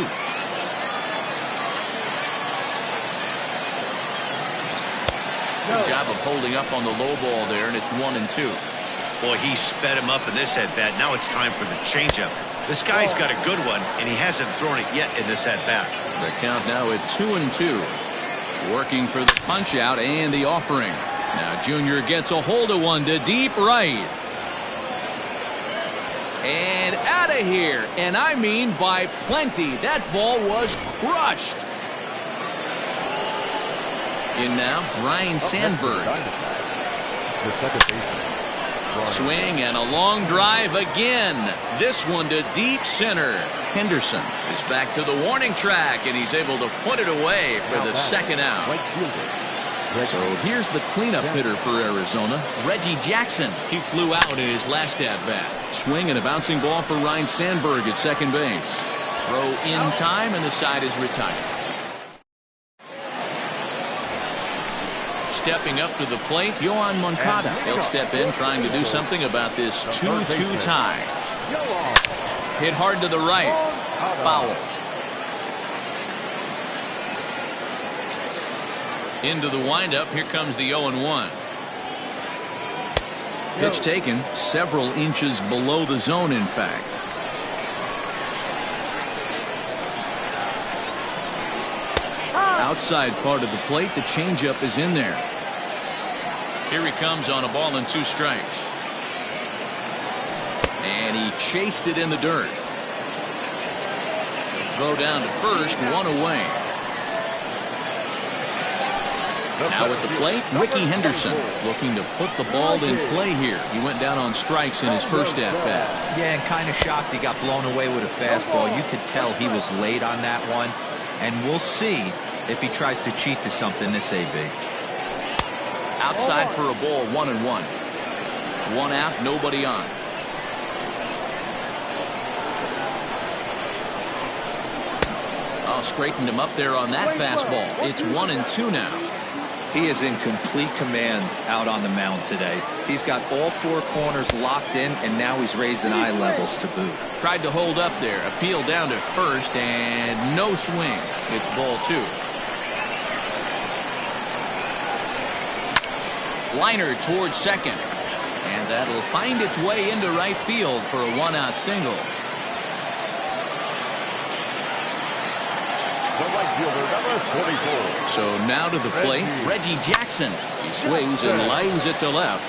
Good job of holding up on the low ball there, and it's 1-2. Boy, he sped him up in this at-bat. Now it's time for the changeup. This guy's got a good one, and he hasn't thrown it yet in this at-bat. The count now at 2-2. Working for the punch-out and the offering. Now Junior gets a hold of one to deep right. And out of here. And I mean by plenty. That ball was crushed. In now, Ryan Sandberg. The second baseman. Swing and a long drive again. This one to deep center. Henderson is back to the warning track, and he's able to put it away for the second out. So here's the cleanup hitter for Arizona, Reggie Jackson. He flew out in his last at-bat. Swing and a bouncing ball for Ryan Sandberg at second base. Throw in time, and the side is retired. Stepping up to the plate, Yohan Moncada. He'll step in trying to do something about this 2-2 tie. Hit hard to the right. Foul. Into the windup. Here comes the 0-1. Pitch taken several inches below the zone, in fact. Outside part of the plate, the changeup is in there. Here he comes on a ball and 2 strikes. And he chased it in the dirt. The throw down to first, 1 away. Now at the plate, Ricky Henderson looking to put the ball in play here. He went down on strikes in his first at-bat. Yeah, and kind of shocked he got blown away with a fastball. You could tell he was late on that one. And we'll see if he tries to cheat to something this AB. Outside for a ball, 1-1. One out, nobody on. Oh, straightened him up there on that fastball. It's 1-2 now. He is in complete command out on the mound today. He's got all four corners locked in, and now he's raising eye levels to boot. Tried to hold up there. Appeal down to first, and no swing. It's ball 2. Liner towards second. And that'll find its way into right field for a one-out single. So now to the plate, Reggie Jackson. He swings and lines it to left.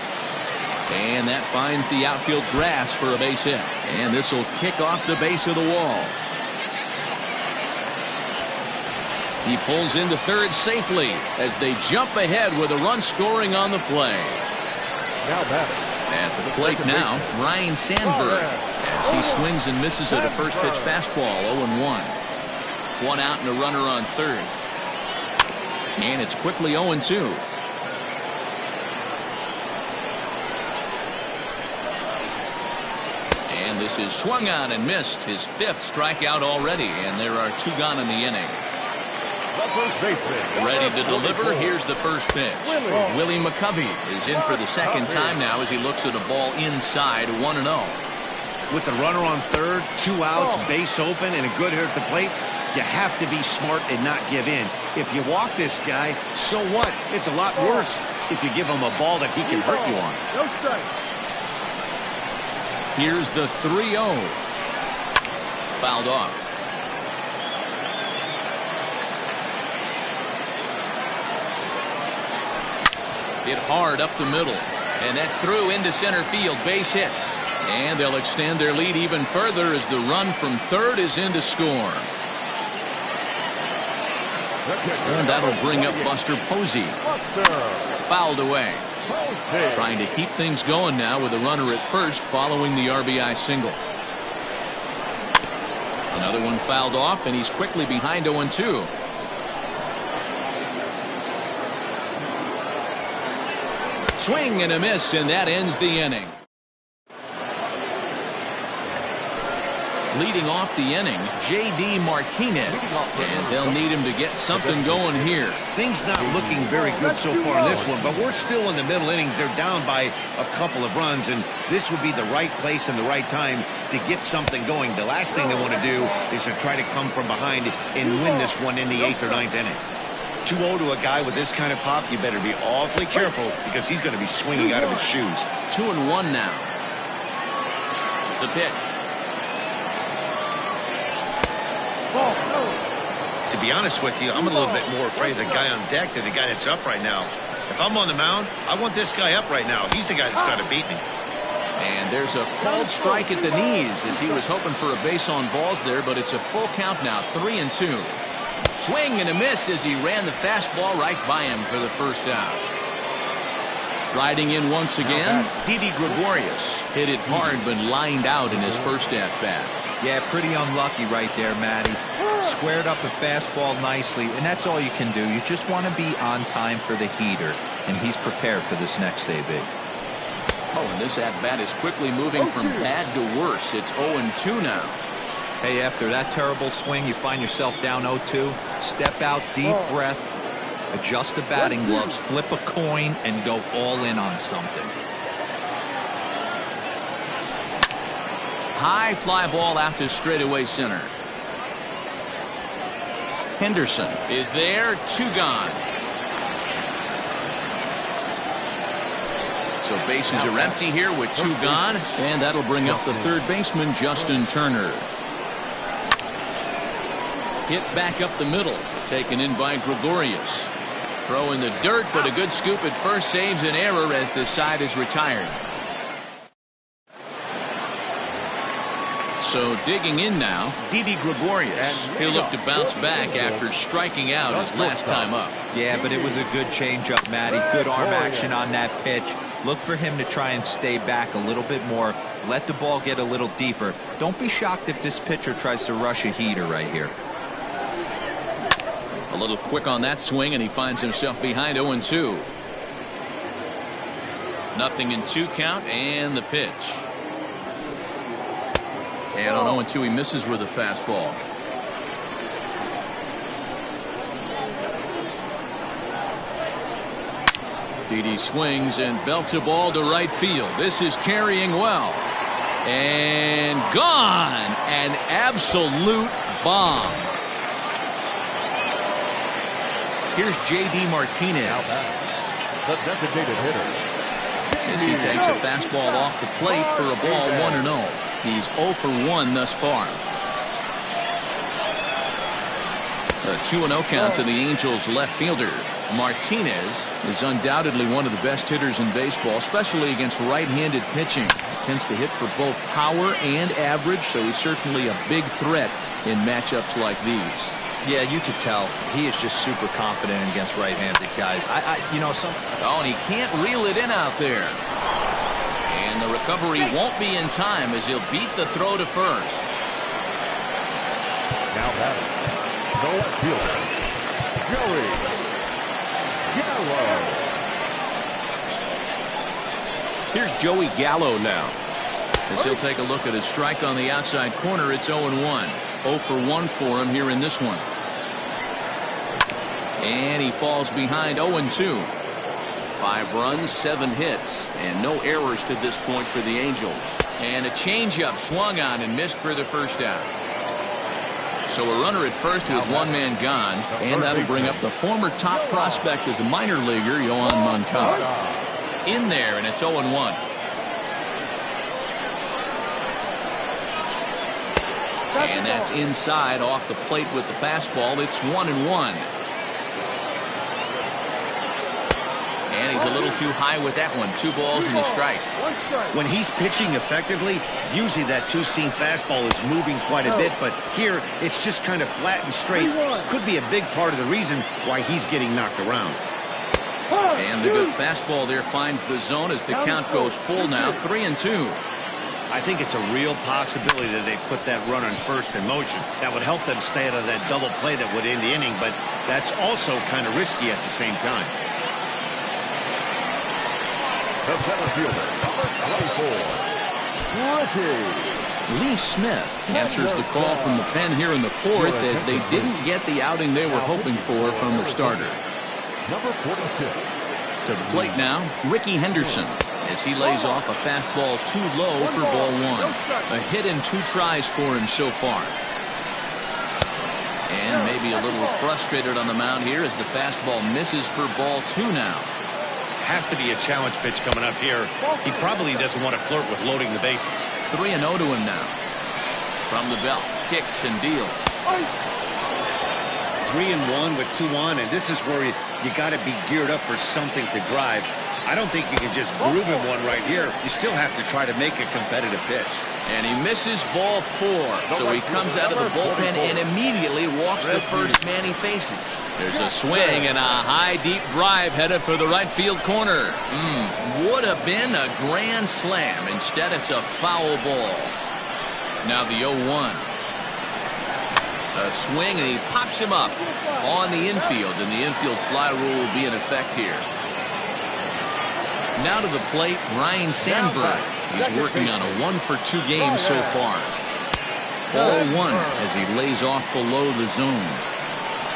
And that finds the outfield grass for a base hit. And this will kick off the base of the wall. He pulls into third safely as they jump ahead with a run scoring on the play. At the plate now, Ryan Sandberg as he swings and misses at a first pitch fastball, 0-1. One out and a runner on third. And it's quickly 0-2. And this is swung on and missed. His 5th strikeout already, and there are 2 gone in the inning. Ready to deliver. Here's the first pitch. Willie McCovey is in for the second time now as he looks at a ball inside, 1-0. With the runner on third, 2 outs, base open, and a good hitter at the plate, you have to be smart and not give in. If you walk this guy, so what? It's a lot worse if you give him a ball that he can hurt you on. Here's the 3-0. Fouled off. Hit hard up the middle. And that's through into center field. Base hit. And they'll extend their lead even further as the run from third is in to score. And that'll bring up Buster Posey. Fouled away. Trying to keep things going now with a runner at first following the RBI single. Another one fouled off, and he's quickly behind 0-2. Swing and a miss, and that ends the inning. Leading off the inning, J.D. Martinez, and they'll need him to get something going here. Things not looking very good so far in this one, but we're still in the middle innings. They're down by a couple of runs, and this would be the right place and the right time to get something going. The last thing they want to do is to try to come from behind and win this one in the 8th or 9th inning. 2-0 to a guy with this kind of pop, you better be awfully careful because he's going to be swinging out of his shoes. 2-1 now. The pitch. To be honest with you, I'm a little bit more afraid of the guy on deck than the guy that's up right now. If I'm on the mound, I want this guy up right now. He's the guy that's got to beat me. And there's a called strike at the knees as he was hoping for a base on balls there, but it's a full count now, 3-2. Swing and a miss as he ran the fastball right by him for the first out. Riding in once again, Didi Gregorius hit it hard but lined out in his first at-bat. Yeah, pretty unlucky right there, Matty. Squared up a fastball nicely, and that's all you can do. You just want to be on time for the heater, and he's prepared for this next AB. Oh, and this at-bat is quickly moving from bad to worse. It's 0-2 now. Hey, after that terrible swing, you find yourself down 0-2. Step out, deep breath, adjust the batting gloves, flip a coin, and go all in on something. High fly ball out to straightaway center. Henderson is there, 2 gone. So bases are empty here with 2 gone, and that'll bring up the third baseman, Justin Turner. Hit back up the middle, taken in by Gregorius. Throw in the dirt, but a good scoop at first saves an error as the side is retired. So digging in now, Didi Gregorius. He'll look to bounce back after striking out his last time up. Yeah, but it was a good changeup, Matty. Good arm action on that pitch. Look for him to try and stay back a little bit more. Let the ball get a little deeper. Don't be shocked if this pitcher tries to rush a heater right here. A little quick on that swing, and he finds himself behind 0-2. 0-2 count, and the pitch. And on 0-2, he misses with a fastball. Didi swings and belts a ball to right field. This is carrying well. And gone. An absolute bomb. Here's J.D. Martinez. The designated hitter. As he takes a fastball off the plate for a ball 1-0. He's 0 for 1 thus far. A 2-0 count to the Angels left fielder. Martinez is undoubtedly one of the best hitters in baseball, especially against right-handed pitching. He tends to hit for both power and average, so he's certainly a big threat in matchups like these. Yeah, you could tell. He is just super confident against right-handed guys. Oh, and he can't reel it in out there. And the recovery won't be in time as he'll beat the throw to first. Now batting. The left fielder, Joey Gallo. Here's Joey Gallo now. As he'll take a look at his strike on the outside corner, it's 0-1. 0 for 1 for him here in this one. And he falls behind 0-2. 5 runs, 7 hits, and no errors to this point for the Angels. And a changeup swung on and missed for the first out. So a runner at first with one man gone, and that'll bring up the former top prospect as a minor leaguer, Yohan Moncada. In there, and it's 0-1. And that's inside off the plate with the fastball. It's 1-1. And he's a little too high with that one. 2 balls and a strike. When he's pitching effectively, usually that two-seam fastball is moving quite a bit, but here it's just kind of flat and straight. Could be a big part of the reason why he's getting knocked around. And the good fastball there finds the zone as the count goes full now. 3-2. I think it's a real possibility that they put that runner in first in motion. That would help them stay out of that double play that would end the inning, but that's also kind of risky at the same time. The center fielder, number 24, Lee Smith answers the call from the pen here in the 4th as they didn't get the outing they were hoping for from their starter. number 46. To the plate now, Ricky Henderson, as he lays off a fastball too low for ball 1. A hit in 2 tries for him so far. And maybe a little frustrated on the mound here as the fastball misses for ball 2 now. Has to be a challenge pitch coming up here. He probably doesn't want to flirt with loading the bases. 3-0 to him now. From the belt, kicks and deals. 3-1 with 2 on, and this is where you got to be geared up for something to drive. I don't think you can just groove him one right here. You still have to try to make a competitive pitch. And he misses ball 4. So he comes out of the bullpen and immediately walks the first man he faces. There's a swing and a high deep drive headed for the right field corner. Would have been a grand slam. Instead it's a foul ball. Now the 0-1. A swing and he pops him up on the infield, and the infield fly rule will be in effect here. Now to the plate, Ryan Sandberg. He's working on a 1-for-2 game so far. Ball 1 as he lays off below the zone.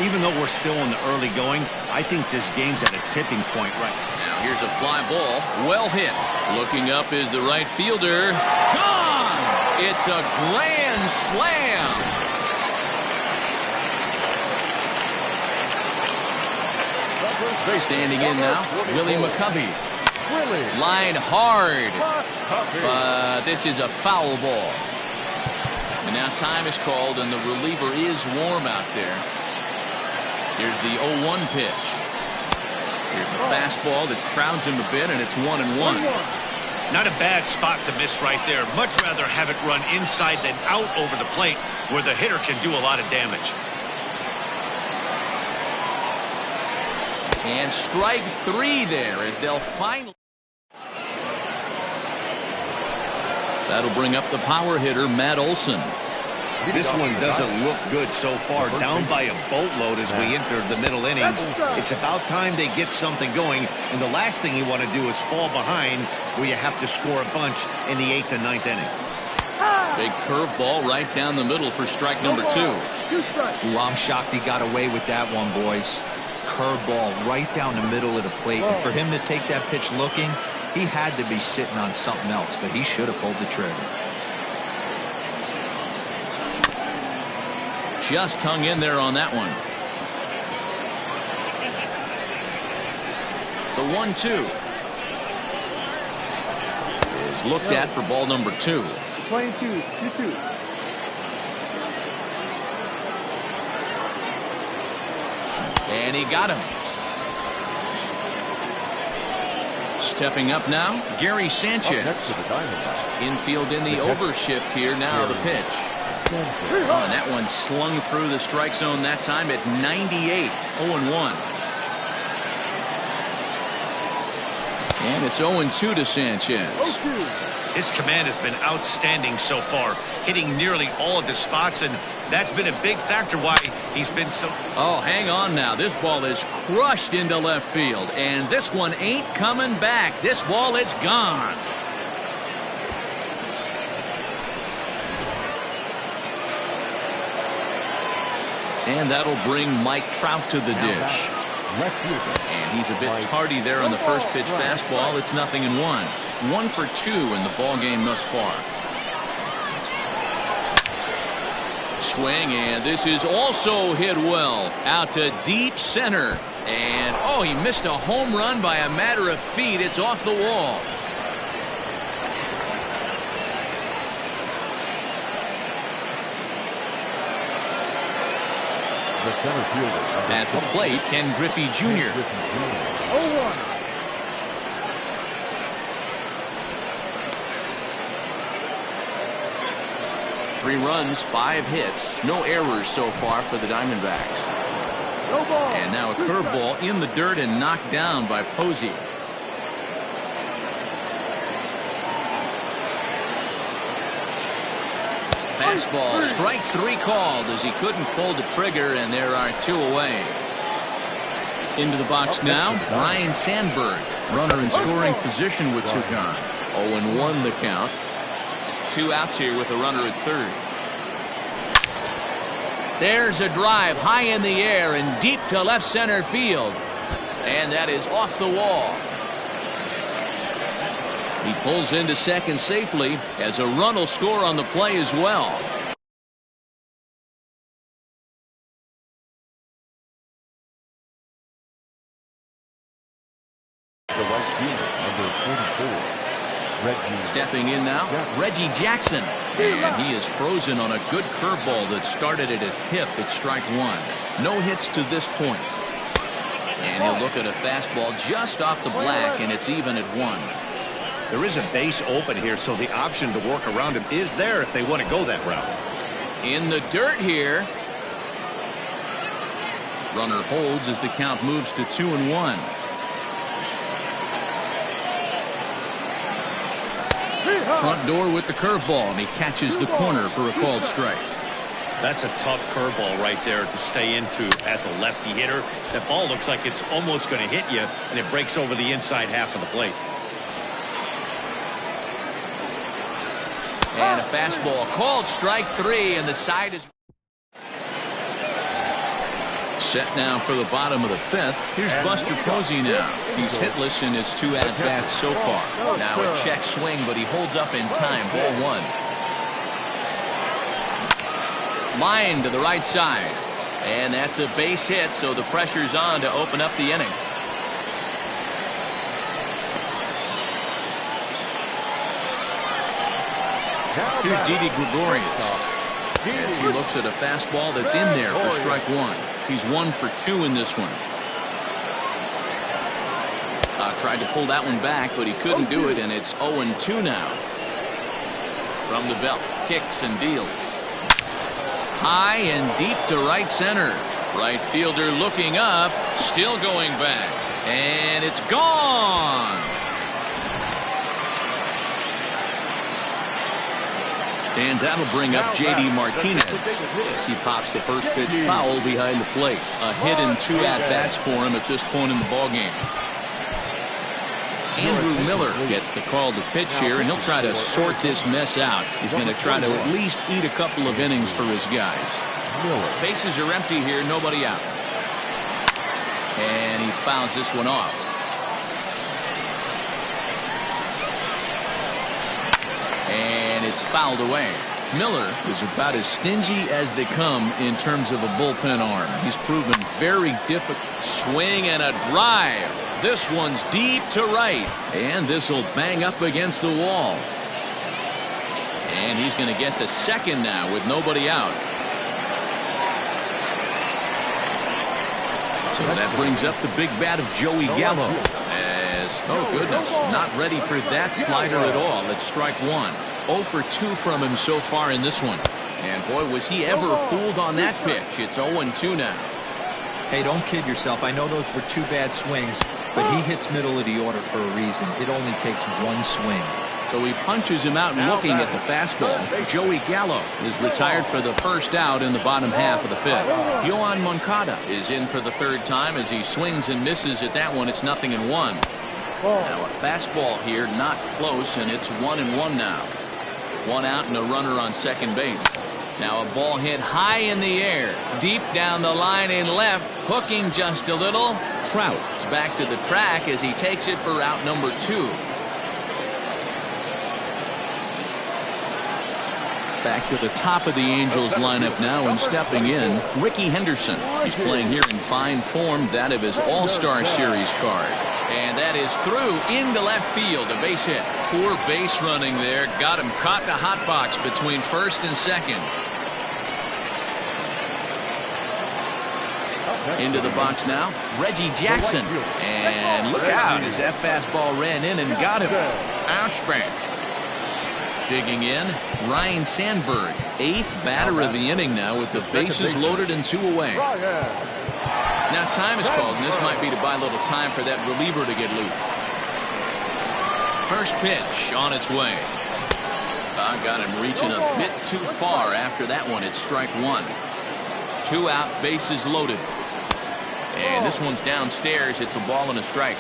Even though we're still in the early going, I think this game's at a tipping point right now. Here's a fly ball, well hit. Looking up is the right fielder. Gone! It's a grand slam. Standing in now, Willie McCovey. Line hard, but this is a foul ball. And now time is called, and the reliever is warm out there. Here's the 0-1 pitch. Here's a fastball that crowds him a bit, and it's 1-1. Not a bad spot to miss right there. Much rather have it run inside than out over the plate where the hitter can do a lot of damage. And strike 3 there as they'll finally. That'll bring up the power hitter, Matt Olson. This one doesn't look good so far. Down by a boatload as we enter the middle innings. It's about time they get something going. And the last thing you want to do is fall behind where you have to score a bunch in the 8th and 9th inning. Big curveball right down the middle for strike number 2. Ooh, I'm shocked he got away with that one, boys. Curveball right down the middle of the plate. And for him to take that pitch looking, he had to be sitting on something else, but he should have pulled the trigger. Just hung in there on that one. The 1-2 is looked at for ball number 2. Playing 2-2. And he got him. Stepping up now, Gary Sanchez. Infield in the overshift here now, the pitch. Oh, and that one slung through the strike zone that time at 98, 0-1. And it's 0-2 to Sanchez. His command has been outstanding so far, hitting nearly all of his spots, and that's been a big factor why he's been so. Oh, hang on now. This ball is crushed into left field, and this one ain't coming back. This ball is gone. And that'll bring Mike Trout to the dish. And he's a bit tardy there on the first pitch fastball. It's 0-1. 1 for 2 in the ball game thus far. Swing, and this is also hit well out to deep center. And oh, he missed a home run by a matter of feet. It's off the wall. At the plate, Ken Griffey Jr. 0-1. Three runs, 5 hits, no errors so far for the Diamondbacks. No ball. And now a curveball in the dirt and knocked down by Posey. Fastball, strike 3 called as he couldn't pull the trigger, and there are 2 away. Into the box now, Ryan Sandberg, runner in scoring position with 2 gone. 0-1 the count. 2 outs here with a runner at third. There's a drive high in the air and deep to left center field. And that is off the wall. He pulls into second safely as a run will score on the play as well. The right fielder, number 44. Stepping in now, Reggie Jackson. And he is frozen on a good curveball that started at his hip at strike 1. No hits to this point. And he'll look at a fastball just off the black, and it's even at 1. There is a base open here, so the option to work around him is there if they want to go that route. In the dirt here. Runner holds as the count moves to 2-1. Front door with the curveball, and he catches the corner for a called strike. That's a tough curveball right there to stay into as a lefty hitter. That ball looks like it's almost going to hit you, and it breaks over the inside half of the plate. And a fastball called strike 3, and the side is set now for the bottom of the 5th. Here's Buster Posey now. He's hitless in his 2 at-bats so far. Now a check swing, but he holds up in time. Ball 1. Line to the right side. And that's a base hit, so the pressure's on to open up the inning. Here's Didi Gregorius as he looks at a fastball that's in there for strike 1. He's 1 for 2 in this one. A tried to pull that one back, but he couldn't do it, and it's 0-2 now. From the belt, kicks and deals. High and deep to right center. Right fielder looking up, still going back, and it's gone. And that'll bring up J.D. Martinez as he pops the first pitch foul behind the plate. A hit and 2 at-bats for him at this point in the ballgame. Andrew Miller gets the call to pitch here, and he'll try to sort this mess out. He's going to try to at least eat a couple of innings for his guys. Bases are empty here, nobody out. And he fouls this one off. And it's fouled away. Miller is about as stingy as they come in terms of a bullpen arm. He's proven very difficult. Swing and a drive. This one's deep to right. And this will bang up against the wall. And he's going to get to second now with nobody out. So that brings up the big bat of Joey Gallo. Oh goodness, not ready for that slider at all. It's strike one. 0 for 2 from him so far in this one. And boy, was he ever fooled on that pitch. It's 0-2 now. Hey, don't kid yourself. I know those were 2 bad swings, but he hits middle of the order for a reason. It only takes 1 swing. So he punches him out looking at the fastball. Joey Gallo is retired for the first out in the bottom half of the 5th. Yohan Moncada is in for the 3rd time as he swings and misses at that one. It's 0-1. Now a fastball here, not close, and it's 1-1 now. 1 out and a runner on second base. Now a ball hit high in the air, deep down the line in left, hooking just a little. Trout is back to the track as he takes it for out number 2. Back to the top of the Angels lineup now, and stepping in, Ricky Henderson. He's playing here in fine form, that of his All-Star Series card. And that is through into left field, a base hit. Poor base running there, got him caught in a hot box between first and second. Into the box now, Reggie Jackson. And look out as that fastball ran in and got him. Ouch bang. Digging in, Ryan Sandberg, 8th batter of the inning now with the bases loaded and 2 away. Now time is called, and this might be to buy a little time for that reliever to get loose. First pitch on its way. Got him reaching a bit too far after that one. It's strike 1. 2 out, bases loaded. And this one's downstairs. It's a ball and a strike.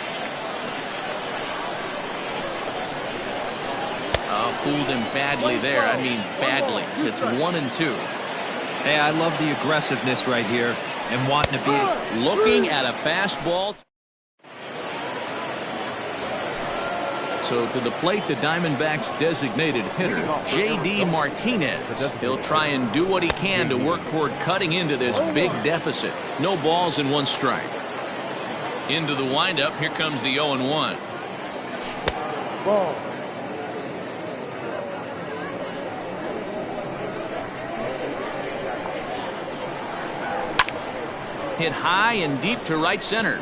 Fooled him badly there. I mean badly. It's 1-2. Hey, I love the aggressiveness right here and wanting to be looking at a fastball. So to the plate, the Diamondbacks designated hitter, J.D. Martinez. He'll try and do what he can to work toward cutting into this big deficit. No balls and 1 strike. Into the windup. Here comes the 0-1. Ball. Hit high and deep to right center.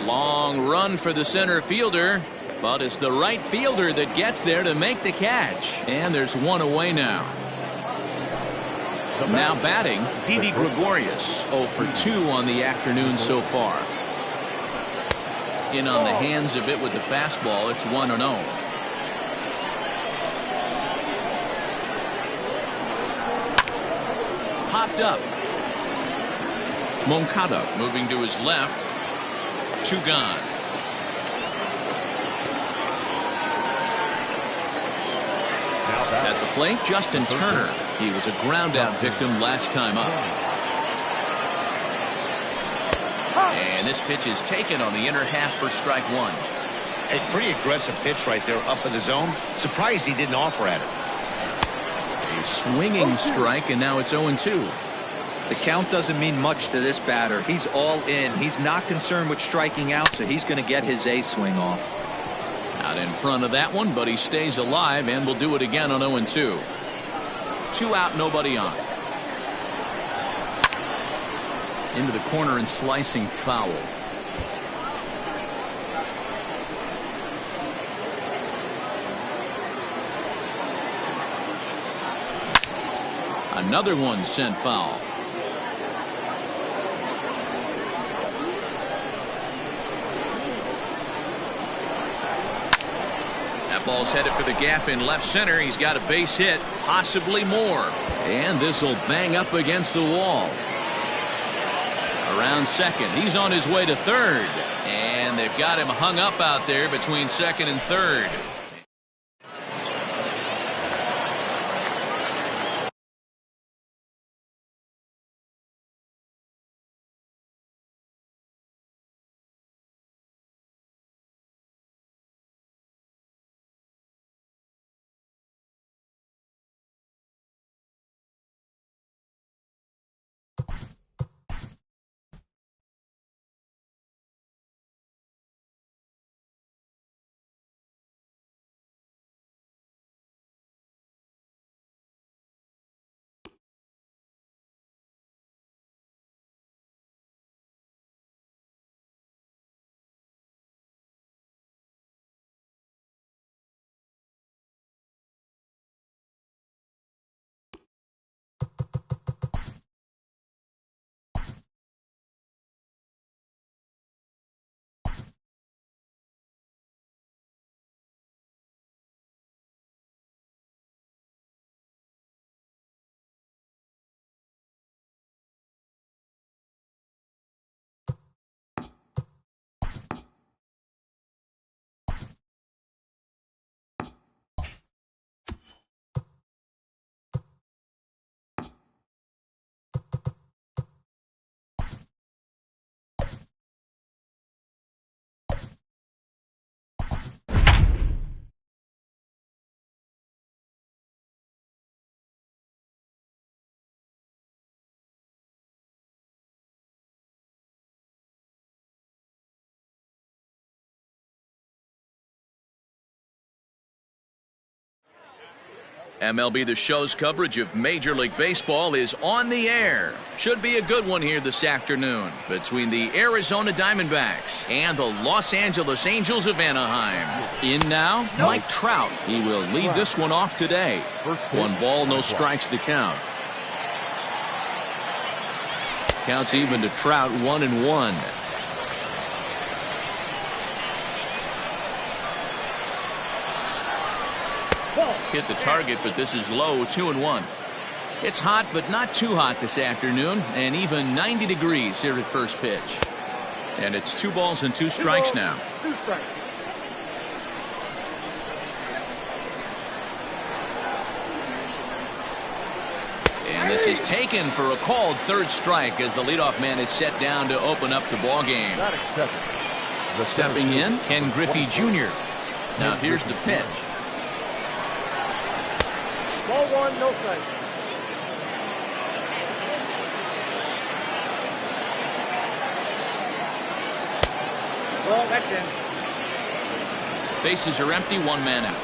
Long run for the center fielder, but it's the right fielder that gets there to make the catch. And there's 1 away now. Now batting, Didi Gregorius, 0 for 2 on the afternoon so far. In on the hands a bit with the fastball. It's 1-0. Popped up. Moncada moving to his left. 2 gone. At the plate, Justin Turner. He was a ground-out victim last time up. And this pitch is taken on the inner half for strike 1. A pretty aggressive pitch right there up in the zone. Surprised he didn't offer at it. A swinging strike, and now it's 0-2. The count doesn't mean much to this batter. He's all in. He's not concerned with striking out, so he's going to get his A swing off. Out in front of that one, but he stays alive and will do it again on 0-2. 2 out, nobody on. Into the corner and slicing foul. Another one sent foul. That ball's headed for the gap in left center. He's got a base hit, possibly more. And this will bang up against the wall. Around second. He's on his way to third. And they've got him hung up out there between second and third. MLB The Show's coverage of Major League Baseball is on the air. Should be a good one here this afternoon between the Arizona Diamondbacks and the Los Angeles Angels of Anaheim. In now, Mike Trout. He will lead this one off today. 1 ball, no strikes to count. Counts even to Trout, 1-1. Hit the target, but this is low, 2-1. It's hot, but not too hot this afternoon, and even 90 degrees here at first pitch. And it's 2 balls and 2 strikes now. 2 strikes. And this is taken for a called third strike as the leadoff man is set down to open up the ball game. Stepping in, Ken Griffey Jr. Now here's the pitch. Ball 1, no strike. Well, that's in. Bases are empty, 1 man out.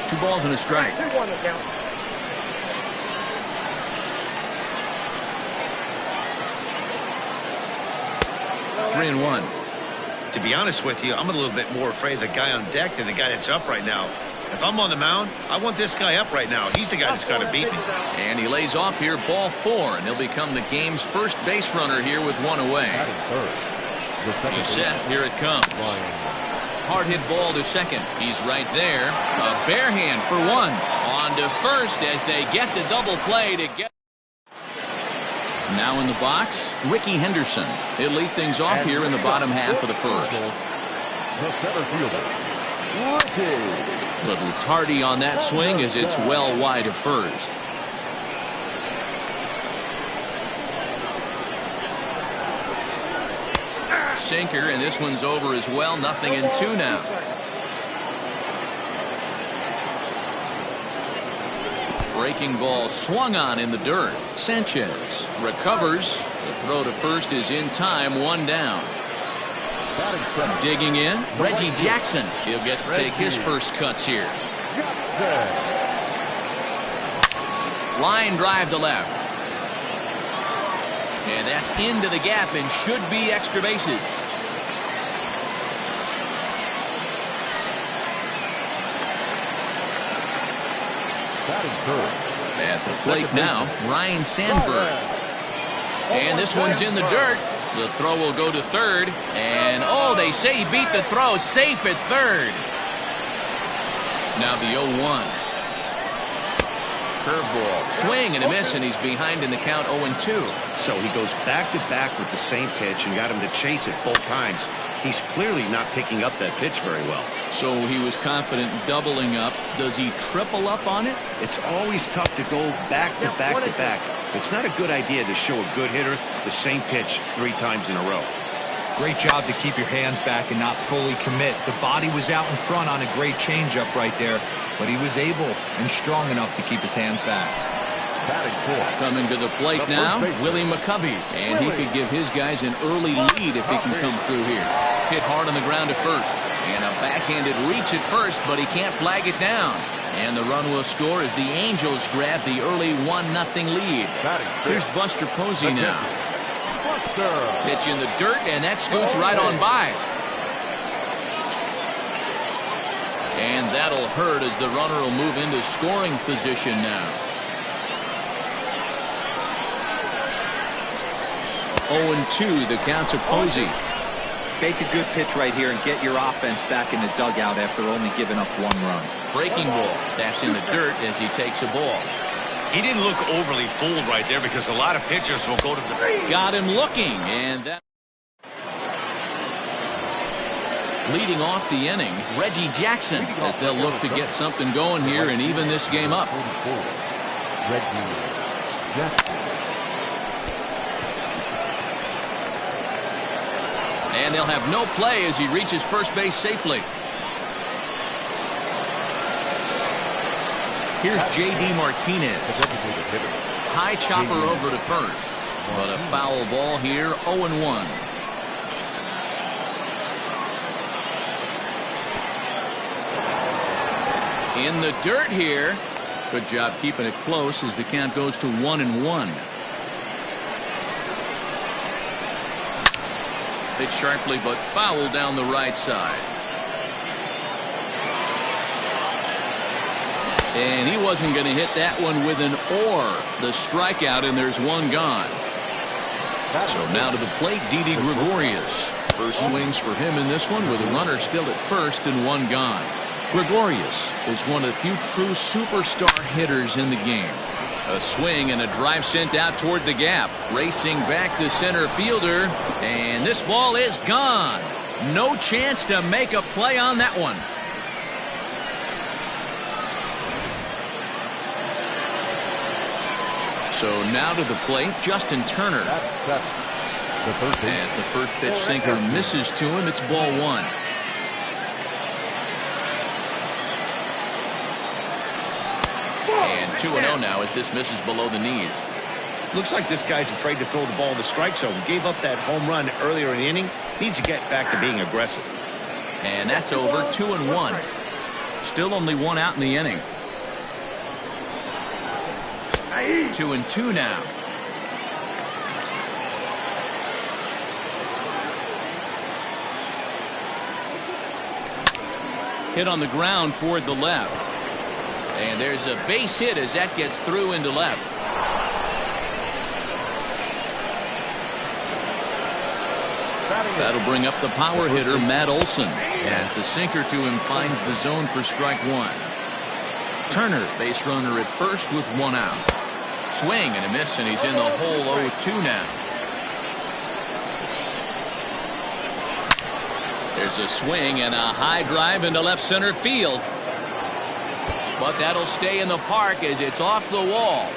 2 balls and a strike. 2-1 to count. Well, 3-1. To be honest with you, I'm a little bit more afraid of the guy on deck than the guy that's up right now. If I'm on the mound, I want this guy up right now. He's the guy that's got to beat me. And he lays off here, ball 4, and he'll become the game's first base runner here with 1 away. He's set. Here it comes. Hard hit ball to second. He's right there. A bare hand for 1. On to first as they get the double play to get. Now in the box, Ricky Henderson. He'll lead things off here in the bottom half of the first. The center fielder, Ricky. Little tardy on that swing as it's well wide of first. Sinker, and this one's over as well. 0-2 now. Breaking ball swung on in the dirt. Sanchez recovers. The throw to first is in time. 1 down. Digging in, Reggie Jackson. He'll get to take his first cuts here. Line drive to left. And that's into the gap and should be extra bases. Batting third. At the plate now, Ryan Sandberg. And this one's in the dirt. The throw will go to third. And, oh, they say he beat the throw. Safe at third. Now the 0-1. Curveball. Swing and a miss, and he's behind in the count 0-2. So he goes back-to-back with the same pitch and got him to chase it both times. He's clearly not picking up that pitch very well. So he was confident doubling up. Does he triple up on it? It's always tough to go back-to-back-to-back. It's not a good idea to show a good hitter the same pitch 3 times in a row. Great job to keep your hands back and not fully commit. The body was out in front on a great changeup right there, but he was able and strong enough to keep his hands back. Batting fourth. Coming to the plate now, Willie McCovey. And he could give his guys an early lead if he can come through here. Hit hard on the ground at first. And a backhanded reach at first, but he can't flag it down. And the run will score as the Angels grab the early 1-0 lead. Here's Buster Posey now. Pitch in the dirt, and that scoots right on by. And that'll hurt as the runner will move into scoring position now. 0-2, the count to Posey. Make a good pitch right here and get your offense back in the dugout after only giving up 1 run. Breaking ball. That's in the dirt as he takes a ball. He didn't look overly fooled right there because a lot of pitchers will go to the... Got him looking, and that... Leading off the inning, Reggie Jackson, as they'll look to get something going here and even this game up. Reggie Jackson. And they'll have no play as he reaches first base safely. Here's J.D. Martinez. High chopper over to first. But a foul ball here, 0-1. In the dirt here. Good job keeping it close as the count goes to 1-1. Hit sharply but foul down the right side. And he wasn't going to hit that one with an or. The strikeout, and there's 1 gone. So now to the plate, Didi Gregorius. First swings for him in this one with a runner still at first and 1 gone. Gregorius is one of the few true superstar hitters in the game. A swing and a drive sent out toward the gap. Racing back the center fielder. And this ball is gone. No chance to make a play on that one. So now to the plate, Justin Turner. As the first pitch sinker misses to him, it's ball 1. And 2-0 now as this misses below the knees. Looks like this guy's afraid to throw the ball in the strike zone. Gave up that home run earlier in the inning. Needs to get back to being aggressive. And that's over. 2-1. Still only 1 out in the inning. 2-2 now. Hit on the ground toward the left. And there's a base hit as that gets through into left. That'll bring up the power hitter, Matt Olson, as the sinker to him finds the zone for strike 1. Turner, base runner at first with 1 out. Swing and a miss, and he's in the hole 0-2 now. There's a swing and a high drive into left center field. But that'll stay in the park as it's off the wall.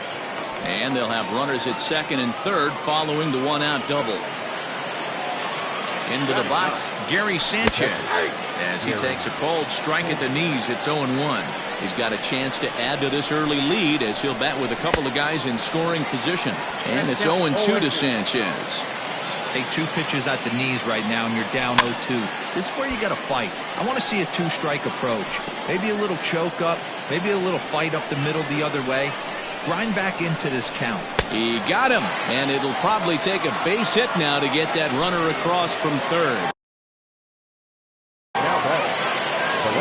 And they'll have runners at second and third following the 1-out double. Into the box, Gary Sanchez. As he takes a cold strike at the knees, it's 0-1. He's got a chance to add to this early lead as he'll bat with a couple of guys in scoring position. And it's 0-2 to Sanchez. Hey, 2 pitches at the knees right now, and you're down 0-2. This is where you got to fight. I want to see a 2-strike approach. Maybe a little choke up, maybe a little fight up the middle the other way. Grind back into this count. He got him, and it'll probably take a base hit now to get that runner across from third.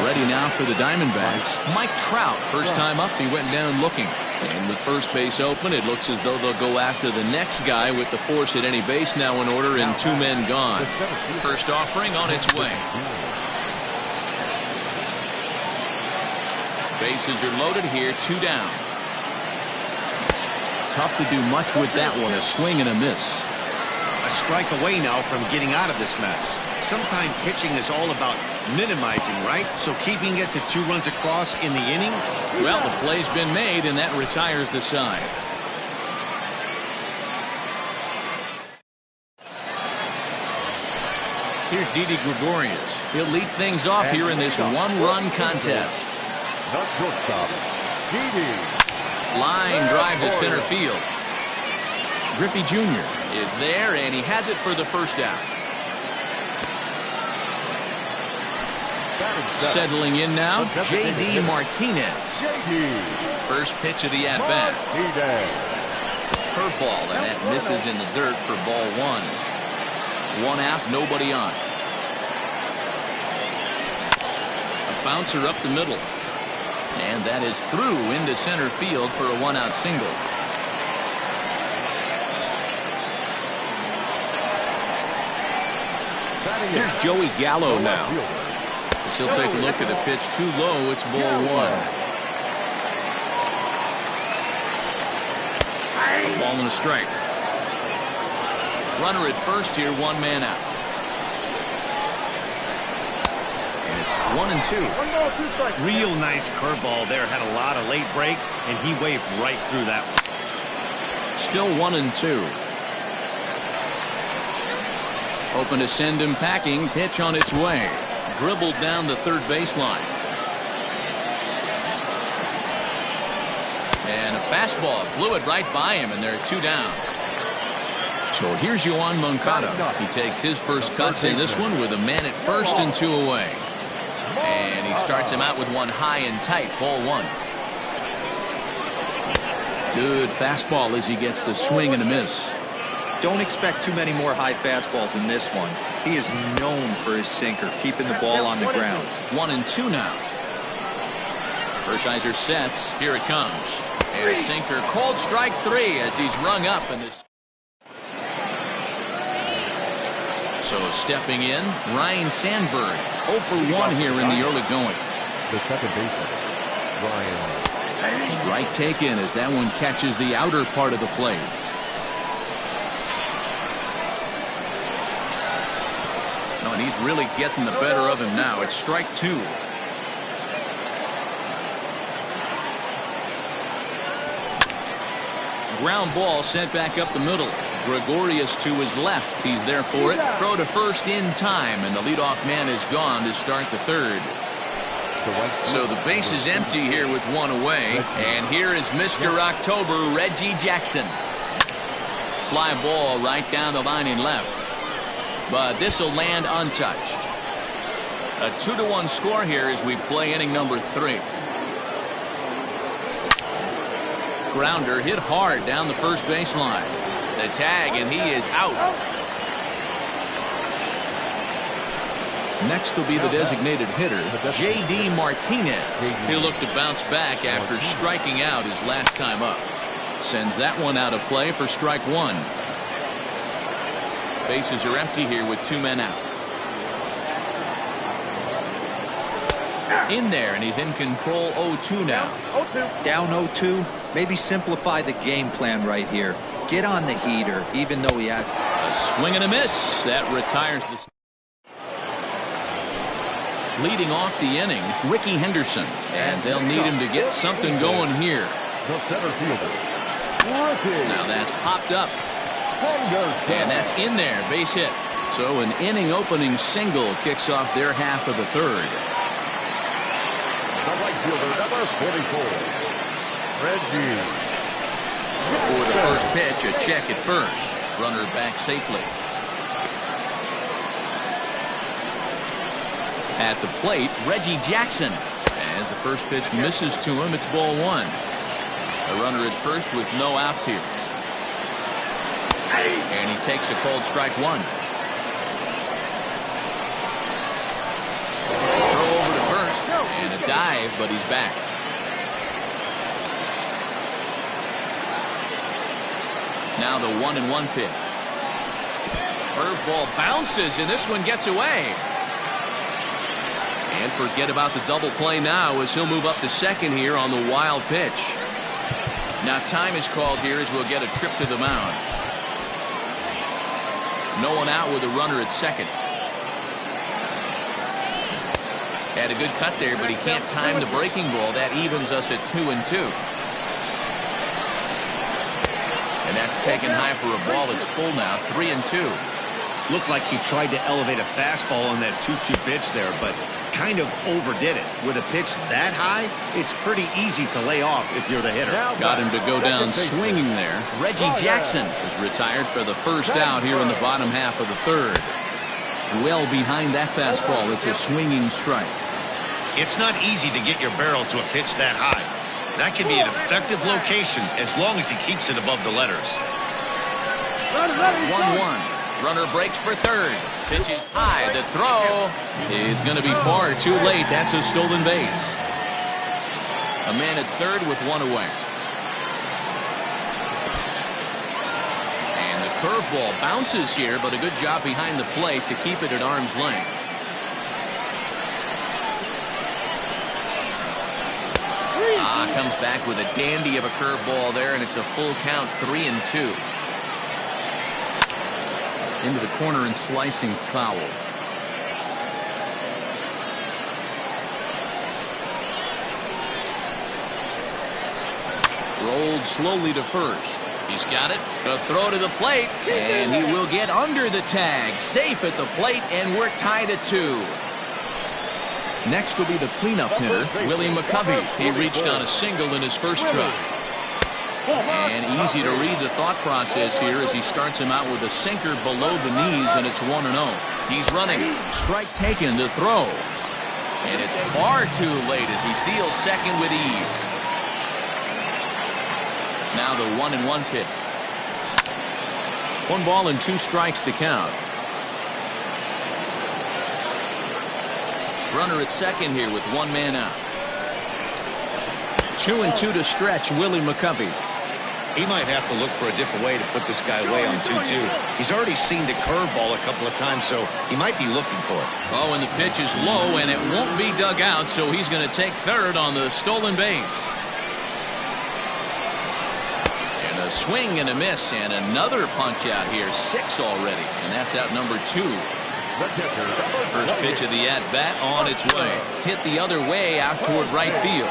Ready empty now for the Diamondbacks. Mike Trout, first time up, he went down looking. And with first base open, it looks as though they'll go after the next guy with the force at any base now in order and 2 men gone. First offering on its way. Bases are loaded here, 2 down. Tough to do much with that one, a swing and a miss. A strike away now from getting out of this mess. Sometimes pitching is all about minimizing, right? So keeping it to 2 runs across in the inning. Well, the play's been made, and that retires the side. Here's Didi Gregorius. He'll lead things off here in this 1-run contest. Not shortstop. Didi. Line drive to center field. Griffey Jr. is there, and he has it for the first out. Settling in now, J.D. Martinez. First pitch of the at-bat. Curveball, and that misses in the dirt for ball 1. 1 out, nobody on. A bouncer up the middle. And that is through into center field for a 1-out single. Here's Joey Gallo now. As he'll take a look at a pitch too low. It's ball 1. A ball and a strike. Runner at first here, 1 man out. And it's 1-2. Real nice curveball there. Had a lot of late break, and he waved right through that one. Still 1-2. Hoping to send him packing. Pitch on its way. Dribbled down the third baseline. And a fastball blew it right by him, and there are 2 down. So here's Yoan Moncada. He takes his first cuts in this one with a man at first and 2 away. And he starts him out with one high and tight. Ball 1. Good fastball as he gets the swing and a miss. Don't expect too many more high fastballs in this one. He is known for his sinker, keeping the ball on the ground. 1-2 now. Hershiser sets. Here it comes. And a sinker. Called strike 3 as he's rung up in this. So stepping in, Ryan Sandberg. 0 for 1 here in the early going. The second baseman, Ryan. Strike taken as that one catches the outer part of the plate. No, and he's really getting the better of him now. It's strike 2. Ground ball sent back up the middle. Gregorius to his left. He's there for it. Throw to first in time, and the leadoff man is gone to start the third. So the base is empty here with 1 away. And here is Mr. October, Reggie Jackson. Fly ball right down the line in left. But this will land untouched. A 2-1 score here as we play inning number 3. Grounder hit hard down the first baseline. The tag, and he is out. Next will be the designated hitter, J.D. Martinez. He'll look to bounce back after striking out his last time up. Sends that one out of play for strike 1. Bases are empty here with 2 men out. In there, and he's in control. 0-2 now. Down 0-2. Maybe simplify the game plan right here. Get on the heater, even though he has a swing and a miss. That retires the. Leading off the inning, Ricky Henderson, and they'll need him to get something going here. Now that's popped up, and that's in there, base hit. So an inning opening single kicks off their half of the third. The right fielder, number 44, Reggie. Before the first pitch, a check at first. Runner back safely. At the plate, Reggie Jackson. As the first pitch misses to him, it's ball 1. A runner at first with no outs here. And he takes a called strike 1. Throw over to first. And a dive, but he's back. Now the 1-1 pitch. Curveball bounces, and this one gets away. And forget about the double play now as he'll move up to second here on the wild pitch. Now time is called here as we'll get a trip to the mound. No one out with a runner at second. Had a good cut there, but he can't time the breaking ball. That evens us at 2-2. And that's taken high for a ball. It's full now, 3-2. Looked like he tried to elevate a fastball on that 2-2 pitch there, but kind of overdid it. With a pitch that high, it's pretty easy to lay off if you're the hitter. Got him to go down swinging there. Reggie Jackson is retired for the first out here in the bottom half of the third. Well behind that fastball. It's a swinging strike. It's not easy to get your barrel to a pitch that high. That can be an effective location as long as he keeps it above the letters. 1-1. Runner breaks for third. Pitch is high. The throw is going to be far too late. That's a stolen base. A man at third with one away. And the curveball bounces here, but a good job behind the plate to keep it at arm's length. Comes back with a dandy of a curveball there, and it's a full count, 3-2. Into the corner and slicing foul. Rolled slowly to first. He's got it. A throw to the plate, and he will get under the tag. Safe at the plate, and we're tied at 2. Next will be the cleanup hitter, Willie McCovey. He reached on a single in his first try. And easy to read the thought process here as he starts him out with a sinker below the knees, and it's 1-0. He's running. Strike taken to throw. And it's far too late as he steals second with ease. Now the 1-1 pitch. 1 ball and 2 strikes to count. Runner at second here with 1 man out. 2-2 to stretch Willie McCovey. He might have to look for a different way to put this guy away on 2-2. He's already seen the curveball a couple of times, so he might be looking for it. Oh, and the pitch is low, and it won't be dug out, so he's going to take third on the stolen base. And a swing and a miss, and another punch out here. 6 already, and that's out number 2. First pitch of the at-bat on its way. Hit the other way out toward right field.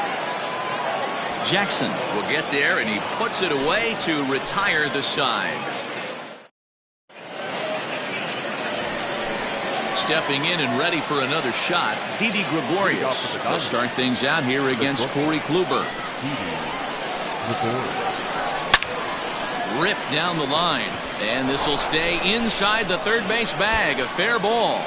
Jackson will get there, and he puts it away to retire the side. Stepping in and ready for another shot, Didi Gregorius. Will start things out here against Corey Kluber. Ripped down the line. And this will stay inside the third base bag. A fair ball.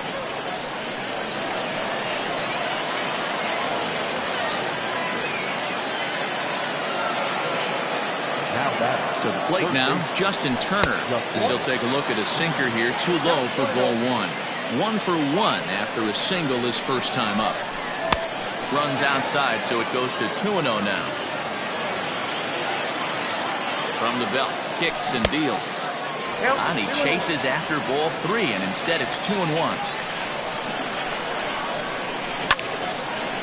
To the plate now, Justin Turner. As he'll take a look at a sinker here. Too low for ball 1. 1 for 1 after a single his first time up. Runs outside, so it goes to 2-0 now. From the belt, kicks and deals. And he chases after ball 3, and instead it's 2-1.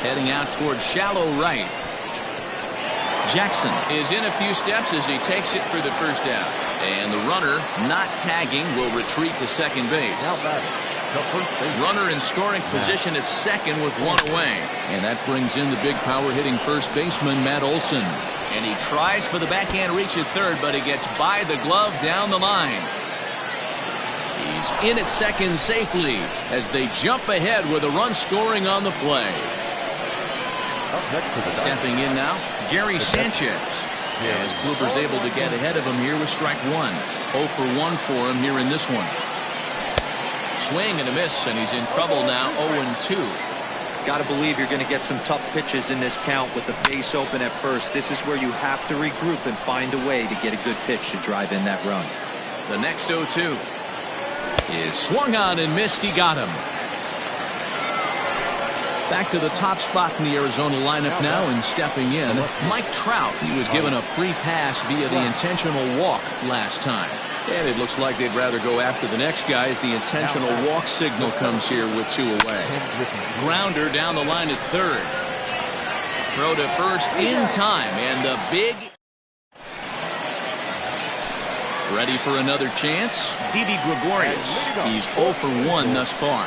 Heading out towards shallow right. Jackson is in a few steps as he takes it for the first out. And the runner, not tagging, will retreat to second base. Runner in scoring position at second with 1 away. And that brings in the big power hitting first baseman, Matt Olson. And he tries for the backhand reach at third, but he gets by the glove down the line. He's in at second safely as they jump ahead with a run scoring on the play. Stepping in now, Gary Sanchez. As Kluber's able to get ahead of him here with strike 1. 0 for 1 for him here in this one. Swing and a miss, and he's in trouble now, 0-2. Got to believe you're going to get some tough pitches in this count with the base open at first. This is where you have to regroup and find a way to get a good pitch to drive in that run. The next 0-2 is swung on and missed. He got him. Back to the top spot in the Arizona lineup now, and stepping in, Mike Trout. He was given a free pass via the intentional walk last time. And it looks like they'd rather go after the next guy as the intentional walk signal comes here with 2 away. Grounder down the line at third. Throw to first in time, and the big... Ready for another chance? Didi Gregorius. He's 0 for 1 thus far.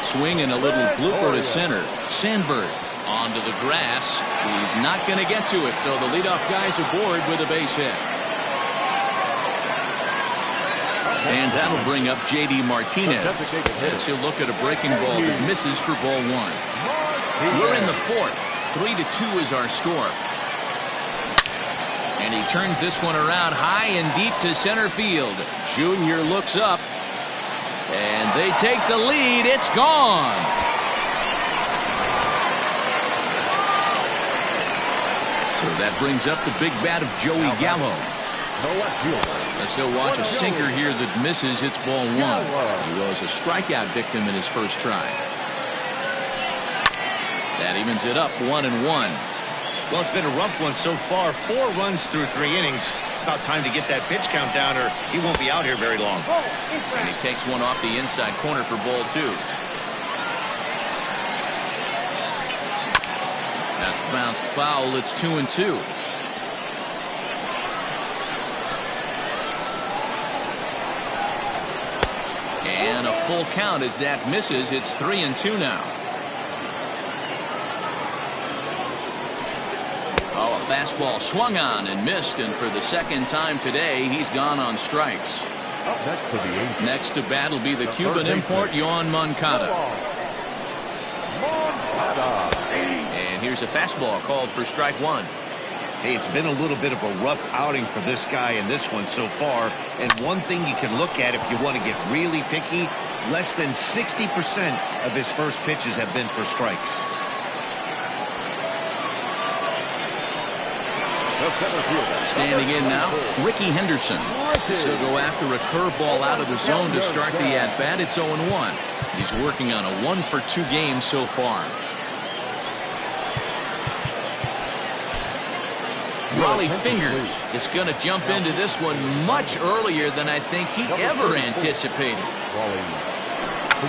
Swing and a little blooper to center. Sandberg onto the grass. He's not going to get to it, so the leadoff guy's aboard with a base hit. And that'll bring up J.D. Martinez as he'll look at a breaking ball that misses for ball 1. We're in the 4th. 3-2 is our score. And he turns this one around high and deep to center field. Junior looks up. And they take the lead. It's gone. So that brings up the big bat of Joey Gallo. As he'll watch a sinker here that misses. It's ball 1. He was a strikeout victim in his first try. That evens it up 1-1. Well, it's been a rough one so far. 4 runs through 3 innings. It's about time to get that pitch count down, or he won't be out here very long. And he takes one off the inside corner for ball 2. That's bounced foul. It's 2-2. And a full count as that misses. It's 3-2 now. Oh, a fastball swung on and missed, and for the second time today, he's gone on strikes. Next to bat will be the Cuban import, Yoan Moncada. And here's a fastball called for strike 1. Hey, it's been a little bit of a rough outing for this guy in this one so far. And one thing you can look at if you want to get really picky, less than 60% of his first pitches have been for strikes. Standing in now, Ricky Henderson. So go after a curveball out of the zone to start the at-bat. It's 0-1. He's working on a 1-for-2 game so far. Raleigh Fingers is going to jump into this one much earlier than I think he ever anticipated.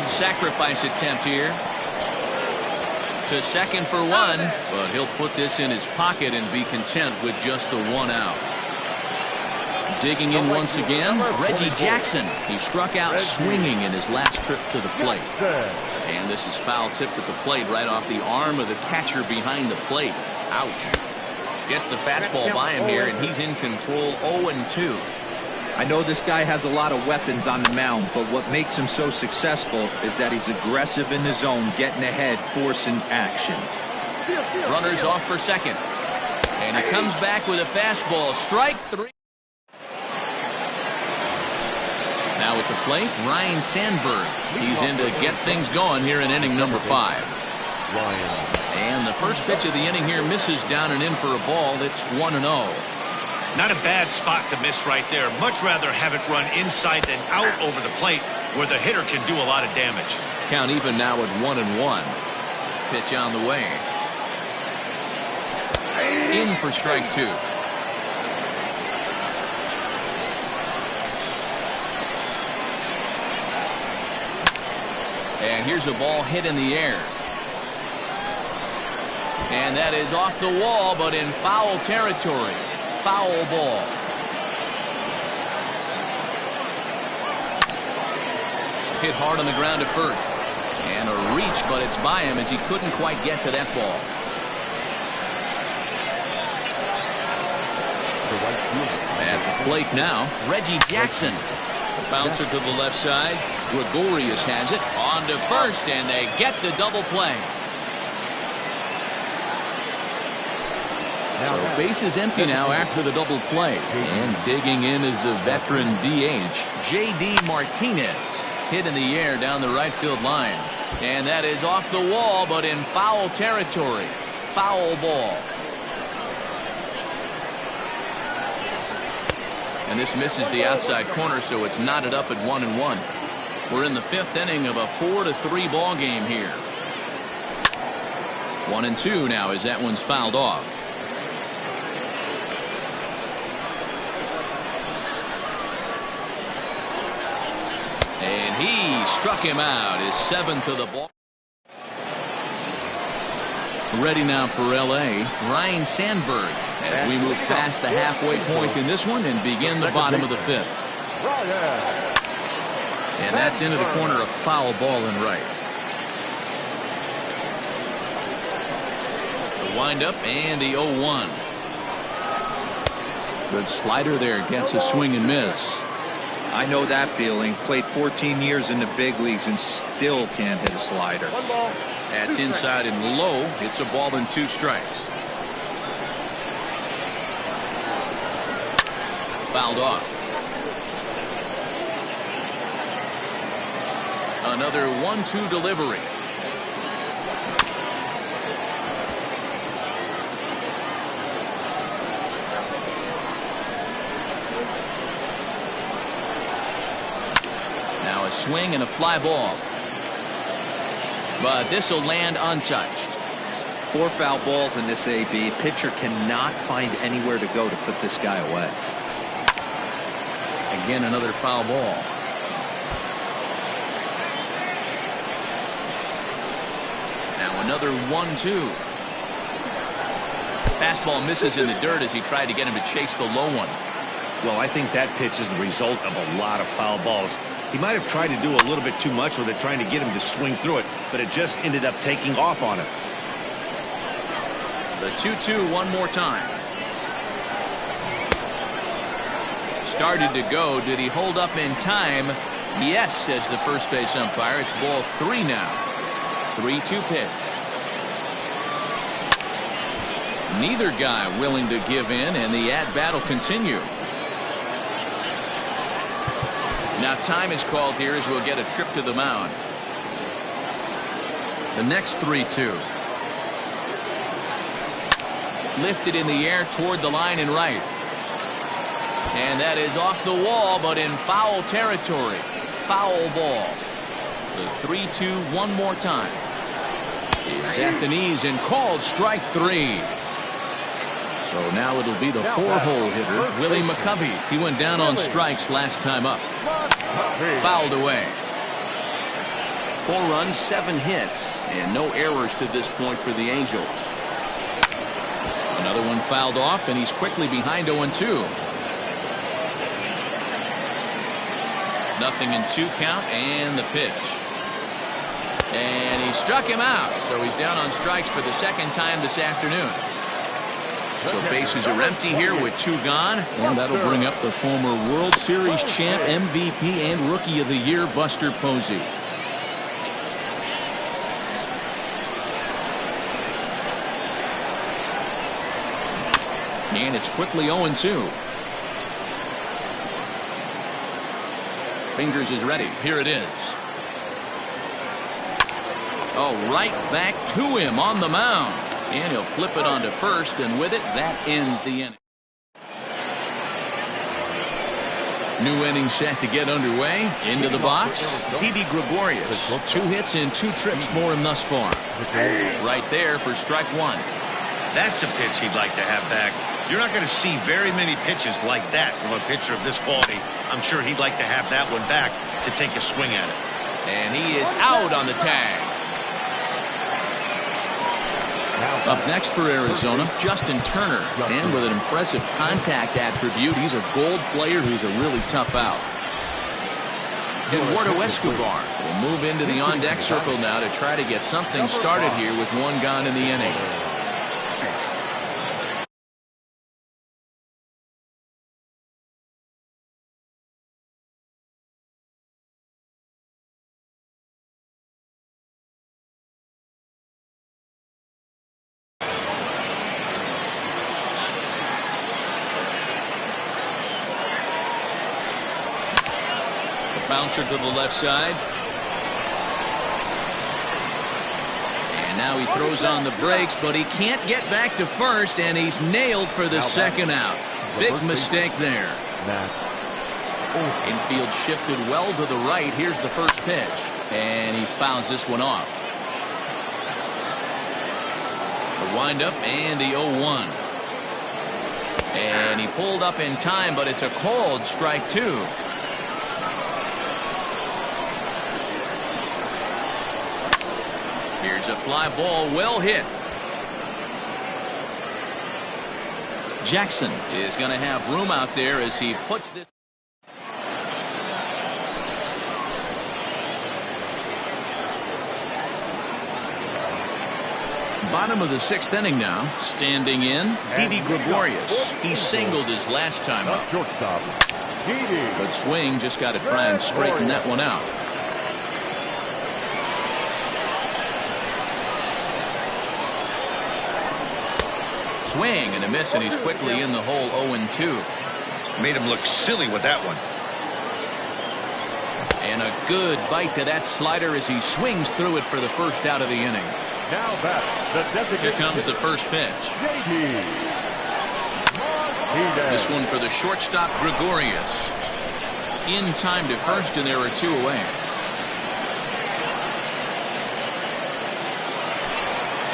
Sacrifice attempt here. To second for 1, but he'll put this in his pocket and be content with just the 1 out. Digging in once again, Reggie Jackson. He struck out swinging in his last trip to the plate. And this is foul tipped at the plate right off the arm of the catcher behind the plate. Ouch. Gets the fastball by him here, and he's in control. 0-2. I know this guy has a lot of weapons on the mound, but what makes him so successful is that he's aggressive in the zone, getting ahead, forcing action. Runners off for second. And he comes back with a fastball. Strike 3. Now at the plate, Ryan Sandberg. He's in to get things going here in inning number 5. And the first pitch of the inning here misses down and in for a ball. That's 1-0. Not a bad spot to miss right there. Much rather have it run inside than out over the plate where the hitter can do a lot of damage. Count even now at 1-1. Pitch on the way. In for strike 2. And here's a ball hit in the air. And that is off the wall, but in foul territory. Foul ball. Hit hard on the ground at first. And a reach, but it's by him as he couldn't quite get to that ball. At the plate now, Reggie Jackson. The bouncer to the left side. Gregorius has it. On to first, and they get the double play. So base is empty now after the double play. And digging in is the veteran DH, J.D. Martinez. Hit in the air down the right field line. And that is off the wall, but in foul territory. Foul ball. And this misses the outside corner, so it's knotted up at 1-1. We're in the 5th inning of a 4-3 ball game here. 1-2 now as that one's fouled off. And he struck him out, his 7th of the ball. Ready now for L.A., Ryan Sandberg, as we move past the halfway point in this one and begin the bottom of the 5th. And that's into the corner, a foul ball and right. The windup and the 0-1. Good slider there, gets a swing and miss. I know that feeling. Played 14 years in the big leagues and still can't hit a slider. That's inside and low. It's a ball and 2 strikes. Fouled off. Another 1-2 delivery. Now a swing and a fly ball. But this will land untouched. 4 foul balls in this AB. Pitcher cannot find anywhere to go to put this guy away. Again, another foul ball. Now another 1-2. Fastball misses in the dirt as he tried to get him to chase the low one. Well, I think that pitch is the result of a lot of foul balls. He might have tried to do a little bit too much with it, trying to get him to swing through it, but it just ended up taking off on him. The 2-2 one more time. Started to go. Did he hold up in time? Yes, says the first base umpire. It's ball 3 now. 3-2 pitch. Neither guy willing to give in, and the at-bat will continue. Now time is called here as we'll get a trip to the mound. The next 3-2. Lifted in the air toward the line and right. And that is off the wall, but in foul territory. Foul ball. The 3-2 one more time. Is at the knees and called strike 3. So now it'll be the 4-hole hitter, Willie McCovey. He went down on strikes last time up. Fouled away. 4 runs, 7 hits, and no errors to this point for the Angels. Another one fouled off, and he's quickly behind 0-2. Nothing in 2 count, and the pitch. And he struck him out, so he's down on strikes for the 2nd time this afternoon. So bases are empty here with 2 gone, and that'll bring up the former World Series champ, MVP, and Rookie of the Year, Buster Posey. And it's quickly 0-2. Fingers is ready. Here it is. Oh, right back to him on the mound. And he'll flip it onto first, and with it, that ends the inning. New inning set to get underway. Into the box, Didi Gregorius. 2 hits and 2 trips for him thus far. Right there for strike 1. That's a pitch he'd like to have back. You're not going to see very many pitches like that from a pitcher of this quality. I'm sure he'd like to have that one back to take a swing at it. And he is out on the tag. Up next for Arizona, Justin Turner. And with an impressive contact attribute, he's a gold player who's a really tough out. Eduardo Escobar will move into the on-deck circle now to try to get something started here with 1 gone in the inning. Bouncer to the left side. And now he throws on the brakes, but he can't get back to first, and he's nailed for the 2nd out. Big mistake there. Infield shifted well to the right. Here's the first pitch. And he fouls this one off. The windup and the 0-1. And he pulled up in time, but it's a called strike two. Here's a fly ball, well hit. Jackson is going to have room out there as he puts this. Bottom of the 6th inning now. Standing in, Didi Gregorius. He singled his last time up. But swing just got to try and straighten that one out. Swing and a miss, and he's quickly in the hole. 0-2. Made him look silly with that one. And a good bite to that slider as he swings through it for the first out of the inning. Now back, Here comes the first pitch. This one for the shortstop, Gregorius. In time to first, and there are 2 away.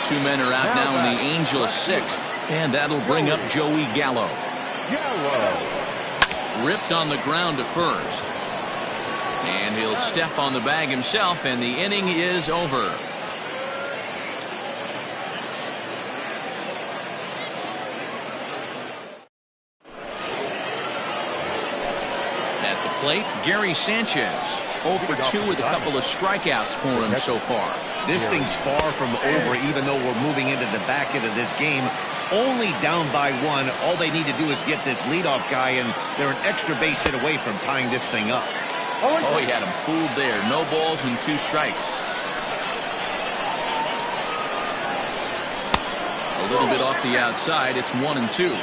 Two men are out now in the Angels' 6th. And that'll bring up Joey Gallo. Ripped on the ground to first. And he'll step on the bag himself, and the inning is over. At the plate, Gary Sanchez. 0 for 2 with a couple of strikeouts for him so far. This thing's far from over, even though we're moving into the back end of this game. Only down by 1. All they need to do is get this leadoff guy, and they're an extra base hit away from tying this thing up. Oh, he had him fooled there. No balls and 2 strikes. A little bit off the outside. It's 1-2.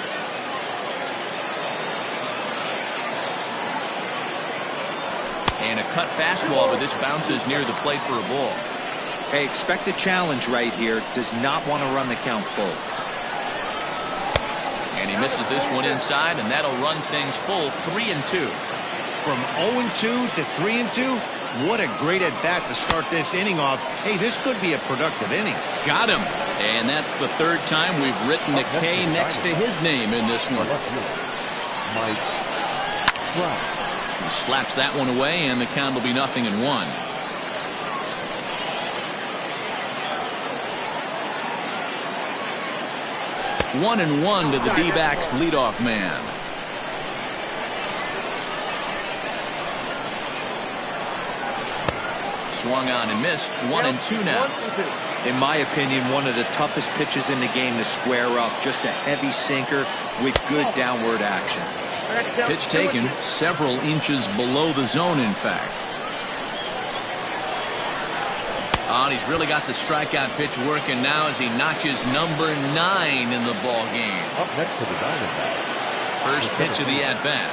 And a cut fastball, but this bounces near the plate for a ball. Hey, expect a challenge right here. Does not want to run the count full. And he misses this one inside, and that'll run things full. 3-2. From 0-2 to 3-2, what a great at-bat to start this inning off. Hey, this could be a productive inning. Got him. And that's the 3rd time we've written a K next to his name in this one. He slaps that one away, and the count will be 0-1. One and 1 to the D-backs leadoff man. Swung on and missed. 1-2 now. In my opinion, one of the toughest pitches in the game to square up. Just a heavy sinker with good downward action. Pitch taken several inches below the zone, in fact. Oh, he's really got the strikeout pitch working now as he notches number 9 in the ball game. Up next to the Diamondbacks. First pitch of the at-bat.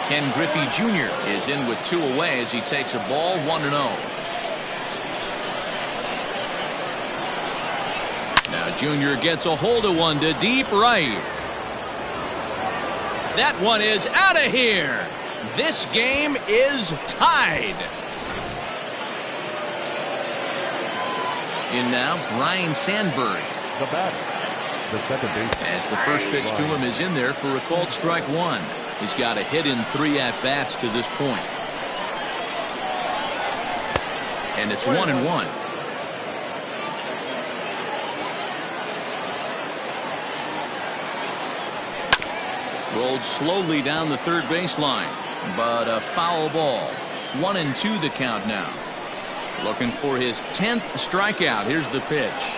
Ken Griffey Jr. is in with 2 away as he takes a ball. 1-0. Now Jr. gets a hold of one to deep right. That one is out of here. This game is tied. In now, Brian Sandberg. The batter, the second baseman. As the first pitch to him is in there for a called strike 1. He's got a hit in 3 at-bats to this point. And it's 1-1. Rolled slowly down the third baseline, but a foul ball. 1-2 the count now. Looking for his 10th strikeout. Here's the pitch.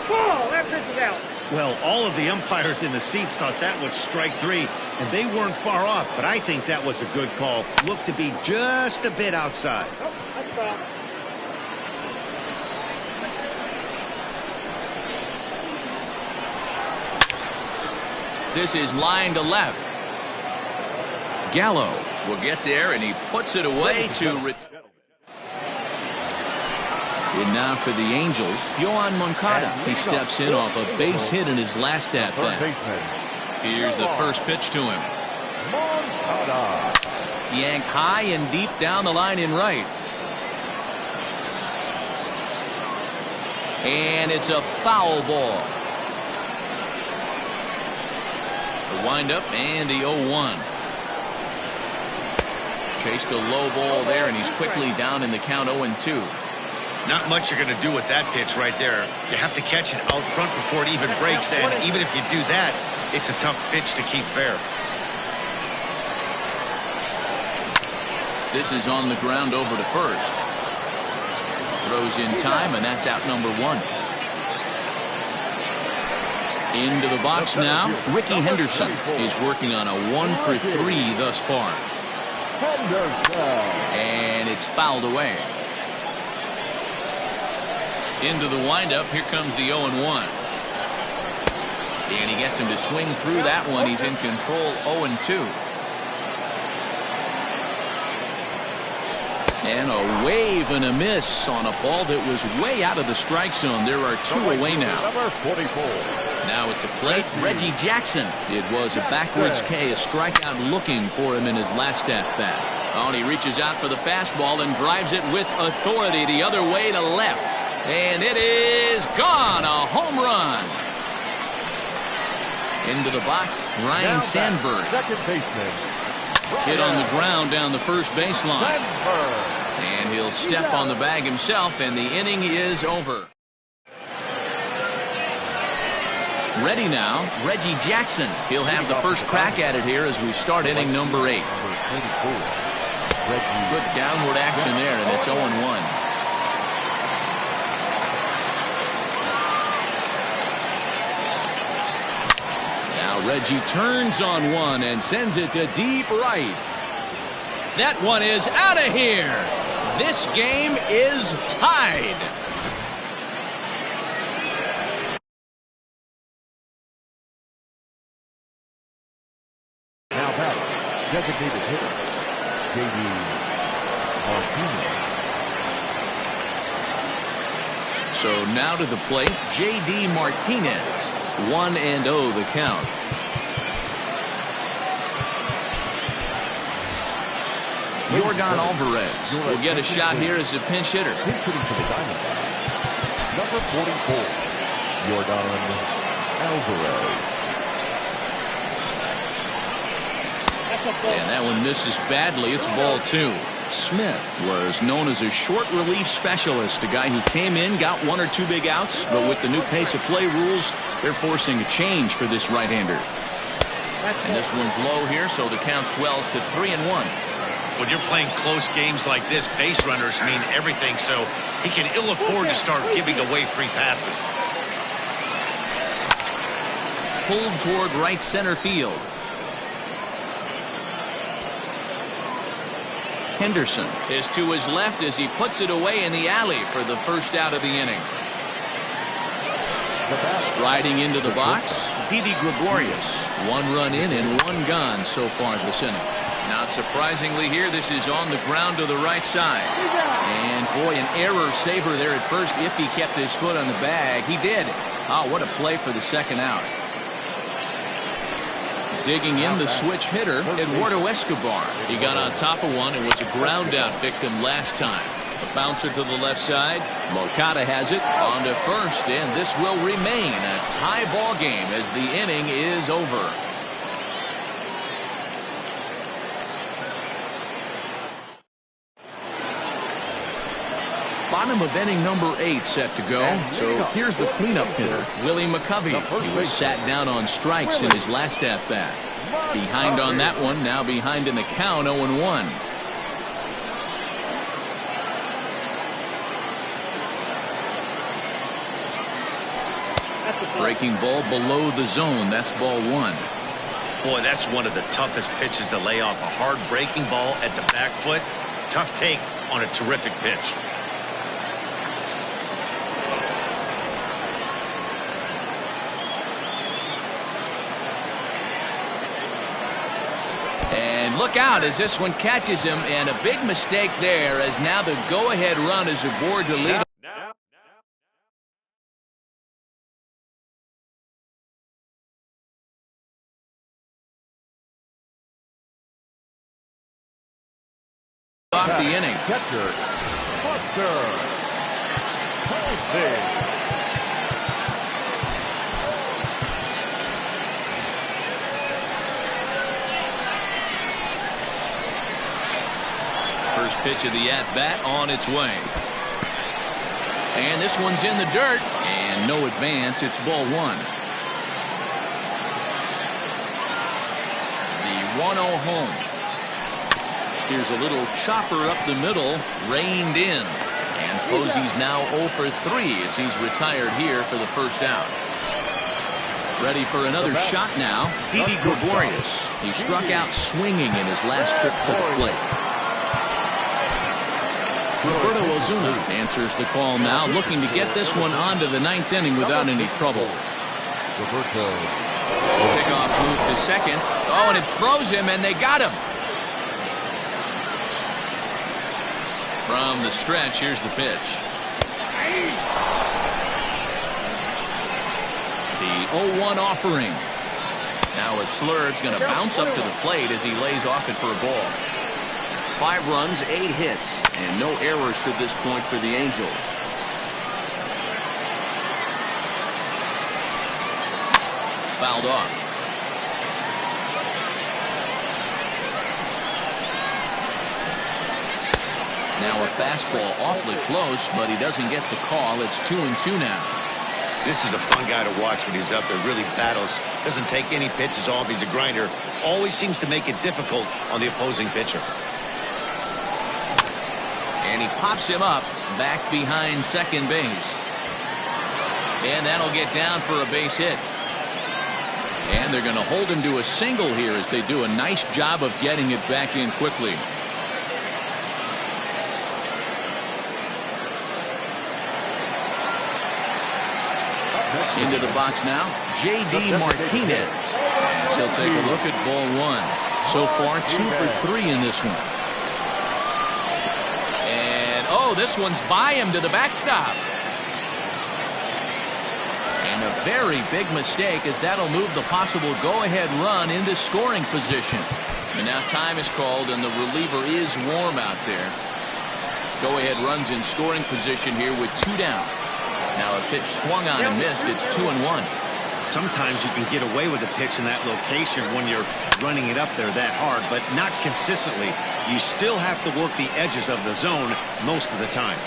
Ball, that pitch is out. Well, all of the umpires in the seats thought that was strike 3, and they weren't far off, but I think that was a good call. Looked to be just a bit outside. Oh, that's foul. This is line to left. Gallo will get there, and he puts it away to return. And now for the Angels, Yohan Moncada. He steps in off a base hit in his last at-bat. Here's the first pitch to him. Yanked high and deep down the line in right. And it's a foul ball. The windup and the 0-1. Chased a low ball there, and he's quickly down in the count 0-2. Not much you're going to do with that pitch right there. You have to catch it out front before it even breaks, and even if you do that, it's a tough pitch to keep fair. This is on the ground over to first. Throws in time, and that's out number 1. Into the box now. Ricky Henderson is working on a 1-for-3 thus far. And it's fouled away. Into the windup. Here comes the 0-1. And he gets him to swing through that one. He's in control 0-2. And a wave and a miss on a ball that was way out of the strike zone. There are 2 away now. Number 44. Now at the plate, Reggie Jackson. It was a backwards K, a strikeout looking for him in his last at-bat. Oh, and he reaches out for the fastball and drives it with authority the other way to left. And it is gone. A home run. Into the box, Ryan Sandberg. Second baseman. Hit on the ground down the first baseline. And he'll step on the bag himself, and the inning is over. Ready now, Reggie Jackson. He'll have the first crack at it here as we start inning number 8. Good downward action there, and it's 0-1. Now Reggie turns on one and sends it to deep right. That one is out of here. This game is tied. Now batting, designated hitter, J.D. Martinez. So now to the plate, J.D. Martinez. 1-0 the count. Yordan Alvarez will get a shot here as a pinch hitter. Pinch hitting for the Diamondbacks. Number 44, Yordan Alvarez. And that one misses badly. It's ball 2. Smith was known as a short relief specialist, a guy who came in, got 1 or 2 big outs, but with the new pace of play rules, they're forcing a change for this right-hander. And this one's low here, so the count swells to 3-1. When you're playing close games like this, base runners mean everything, so he can ill afford to start giving away free passes. Pulled toward right center field. Henderson is to his left as he puts it away in the alley for the first out of the inning. Striding into the box, Didi Gregorius. 1 run in and 1 gone so far this inning. Not surprisingly here, this is on the ground to the right side. And boy, an error saver there at first if he kept his foot on the bag. He did. Oh, what a play for the second out. Digging in the switch hitter, Eduardo Escobar. He got on top of one and was a ground out victim last time. A bouncer to the left side. Moncada has it on to first, and this will remain a tie ball game as the inning is over. Bottom of inning number 8 set to go. So here's the cleanup hitter, Willie McCovey. He was sat down on strikes in his last at-bat. Behind on that one, now behind in the count, 0-1. Breaking ball below the zone. That's ball 1. Boy, that's one of the toughest pitches to lay off. A hard breaking ball at the back foot. Tough take on a terrific pitch. And look out as this one catches him, and a big mistake there as now the go-ahead run is aboard to lead. the inning. Catcher, Buster Posey. First pitch of the at-bat on its way. And this one's in the dirt. And no advance. It's ball one. The 1-0 home. Here's a little chopper up the middle. Reined in. And Posey's now 0 for 3 as he's retired here for the first out. Ready for another shot now. Didi Gregorius. He struck out swinging in his last trip to the plate. Roberto Ozuna answers the call now, looking to get this one onto the 9th inning without any trouble. Roberto. Pickoff move to second. Oh, and it froze him, and they got him. From the stretch, here's the pitch. The 0-1 offering. Now a Slurve's going to bounce up to the plate as he lays off it for a ball. 5 runs, 8 hits, and no errors to this point for the Angels. Fouled off. Now a fastball awfully close, but he doesn't get the call. It's 2-2 now. This is a fun guy to watch when he's up there. Really battles. Doesn't take any pitches off. He's a grinder. Always seems to make it difficult on the opposing pitcher. And he pops him up back behind second base. And that'll get down for a base hit. And they're going to hold him to a single here as they do a nice job of getting it back in quickly. Into the box now, J.D. Martinez. As he'll take a look at ball one. So far, 2 for 3 in this one. Oh, this one's by him to the backstop. And a very big mistake as that'll move the possible go-ahead run into scoring position. And now time is called and the reliever is warm out there. Go-ahead runs in scoring position here with 2 down. Now a pitch swung on and missed. It's 2-1. Sometimes you can get away with a pitch in that location when you're running it up there that hard, but not consistently. You still have to work the edges of the zone most of the time.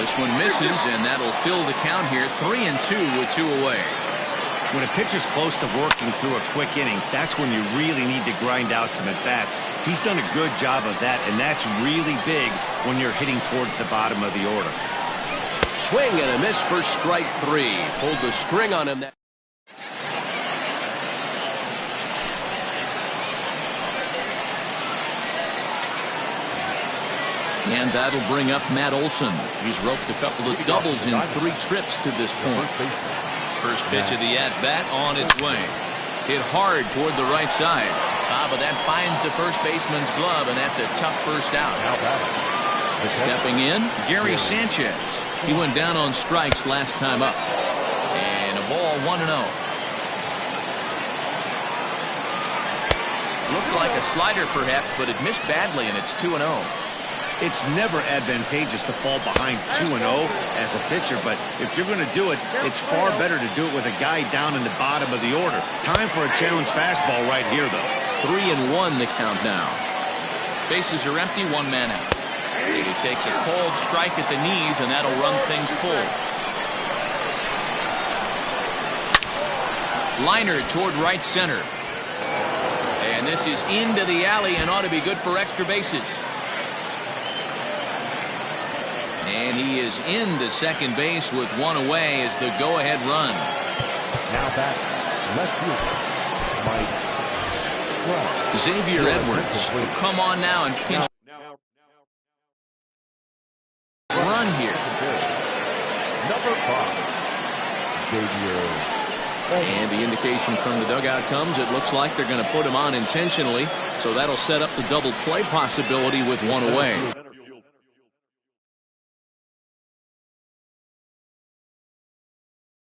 This one misses, and that'll fill the count here. 3-2 with 2 away. When a pitcher's close to working through a quick inning, that's when you really need to grind out some at-bats. He's done a good job of that, and that's really big when you're hitting towards the bottom of the order. Swing and a miss for strike 3. Pulled the string on him. And that'll bring up Matt Olson. He's roped a couple of doubles in 3 trips to this point. First pitch of the at-bat on its way. Hit hard toward the right side. But that finds the first baseman's glove, and that's a tough first out. Stepping in, Gary Sanchez. He went down on strikes last time up. And a ball 1-0. Looked like a slider perhaps, but it missed badly, and it's 2-0. It's never advantageous to fall behind 2-0 as a pitcher, but if you're going to do it, it's far better to do it with a guy down in the bottom of the order. Time for a challenge fastball right here, though. 3-1 the count now. Bases are empty, 1 man out. He takes a cold strike at the knees, and that'll run things full. Liner toward right center. And this is into the alley and ought to be good for extra bases. And he is into second base with 1 away as the go-ahead run. Now back, left field, Mike. Xavier Edwards will come on now and pinch run here. Number 5, Xavier. And the indication from the dugout comes, it looks like they're going to put him on intentionally. So that'll set up the double play possibility with 1 away.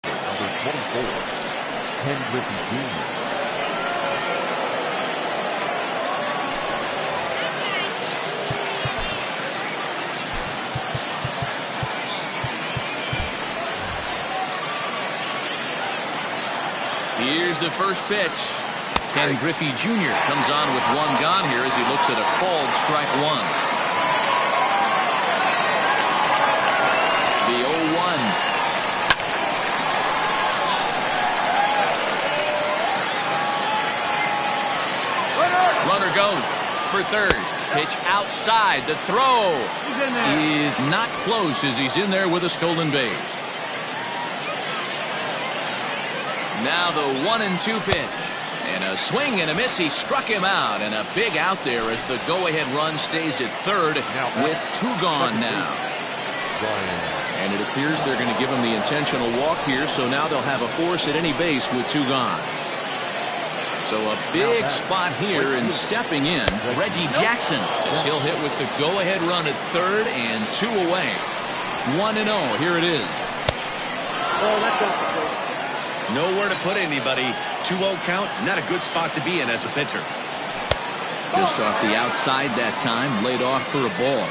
Number 24, Hendrick Jr. the first pitch. Ken Griffey Jr. comes on with one gone here as he looks at a called strike one. The 0-1. Runner goes for third. Pitch outside. The throw is not close as he's in there with a stolen base. Now the 1-2 pitch. And a swing and a miss. He struck him out. And a big out there as the go-ahead run stays at third with two gone now. And it appears they're going to give him the intentional walk here. So now they'll have a force at any base with two gone. So a big spot here, and stepping in, Reggie Jackson, as he'll hit with the go-ahead run at third and two away. 1-0. Here it is. Nowhere to put anybody. 2-0 count, not a good spot to be in as a pitcher. Just off the outside that time, laid off for a ball.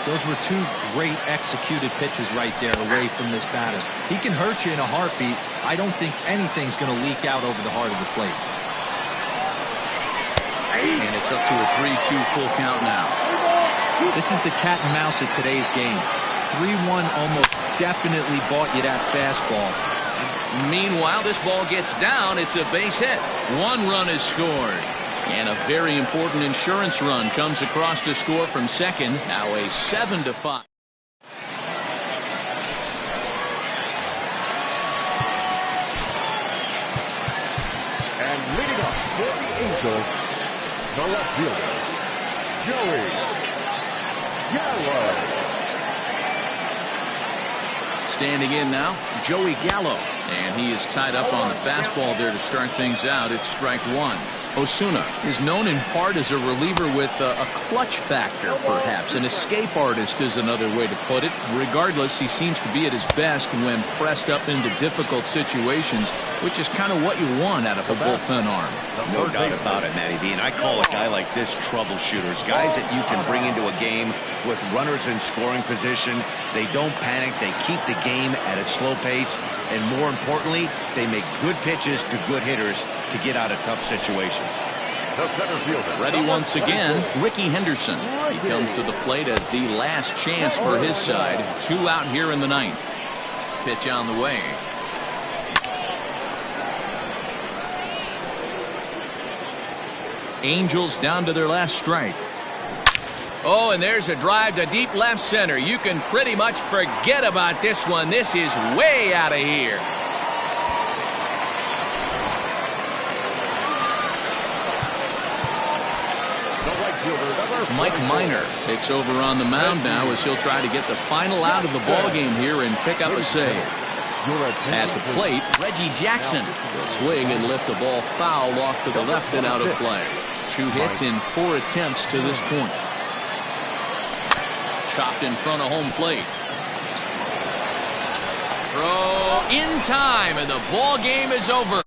Those were two great executed pitches right there away from this batter. He can hurt you in a heartbeat. I don't think anything's going to leak out over the heart of the plate. And it's up to a 3-2 full count now. This is the cat and mouse of today's game. 3-1 almost definitely bought you that fastball. Meanwhile, this ball gets down. It's a base hit. One run is scored. And a very important insurance run comes across to score from second. Now a 7-5. And leading up for the Angels, the left fielder, Joey Gallo. Standing in now, Joey Gallo. And he is tied up on the fastball there to start things out. It's strike one. Osuna is known in part as a reliever with a clutch factor, perhaps. An escape artist is another way to put it. Regardless, he seems to be at his best when pressed up into difficult situations, which is kind of what you want out of a bullpen arm. No doubt about it, Matty V. And I call a guy like this troubleshooters. Guys that you can bring into a game with runners in scoring position. They don't panic. They keep the game at a slow pace. And more importantly, they make good pitches to good hitters to get out of tough situations. Ready once again, Ricky Henderson. He comes to the plate as the last chance for his side. Two out here in the ninth. Pitch on the way. Angels down to their last strike. Oh, and there's a drive to deep left center. You can pretty much forget about this one. This is way out of here. Mike Minor takes over on the mound now as he'll try to get the final out of the ballgame here and pick up a save. At the plate, Reggie Jackson will swing and lift the ball foul off to the left and out of play. 2 hits in 4 attempts to this point. Chopped in front of home plate. Throw in time, and the ball game is over.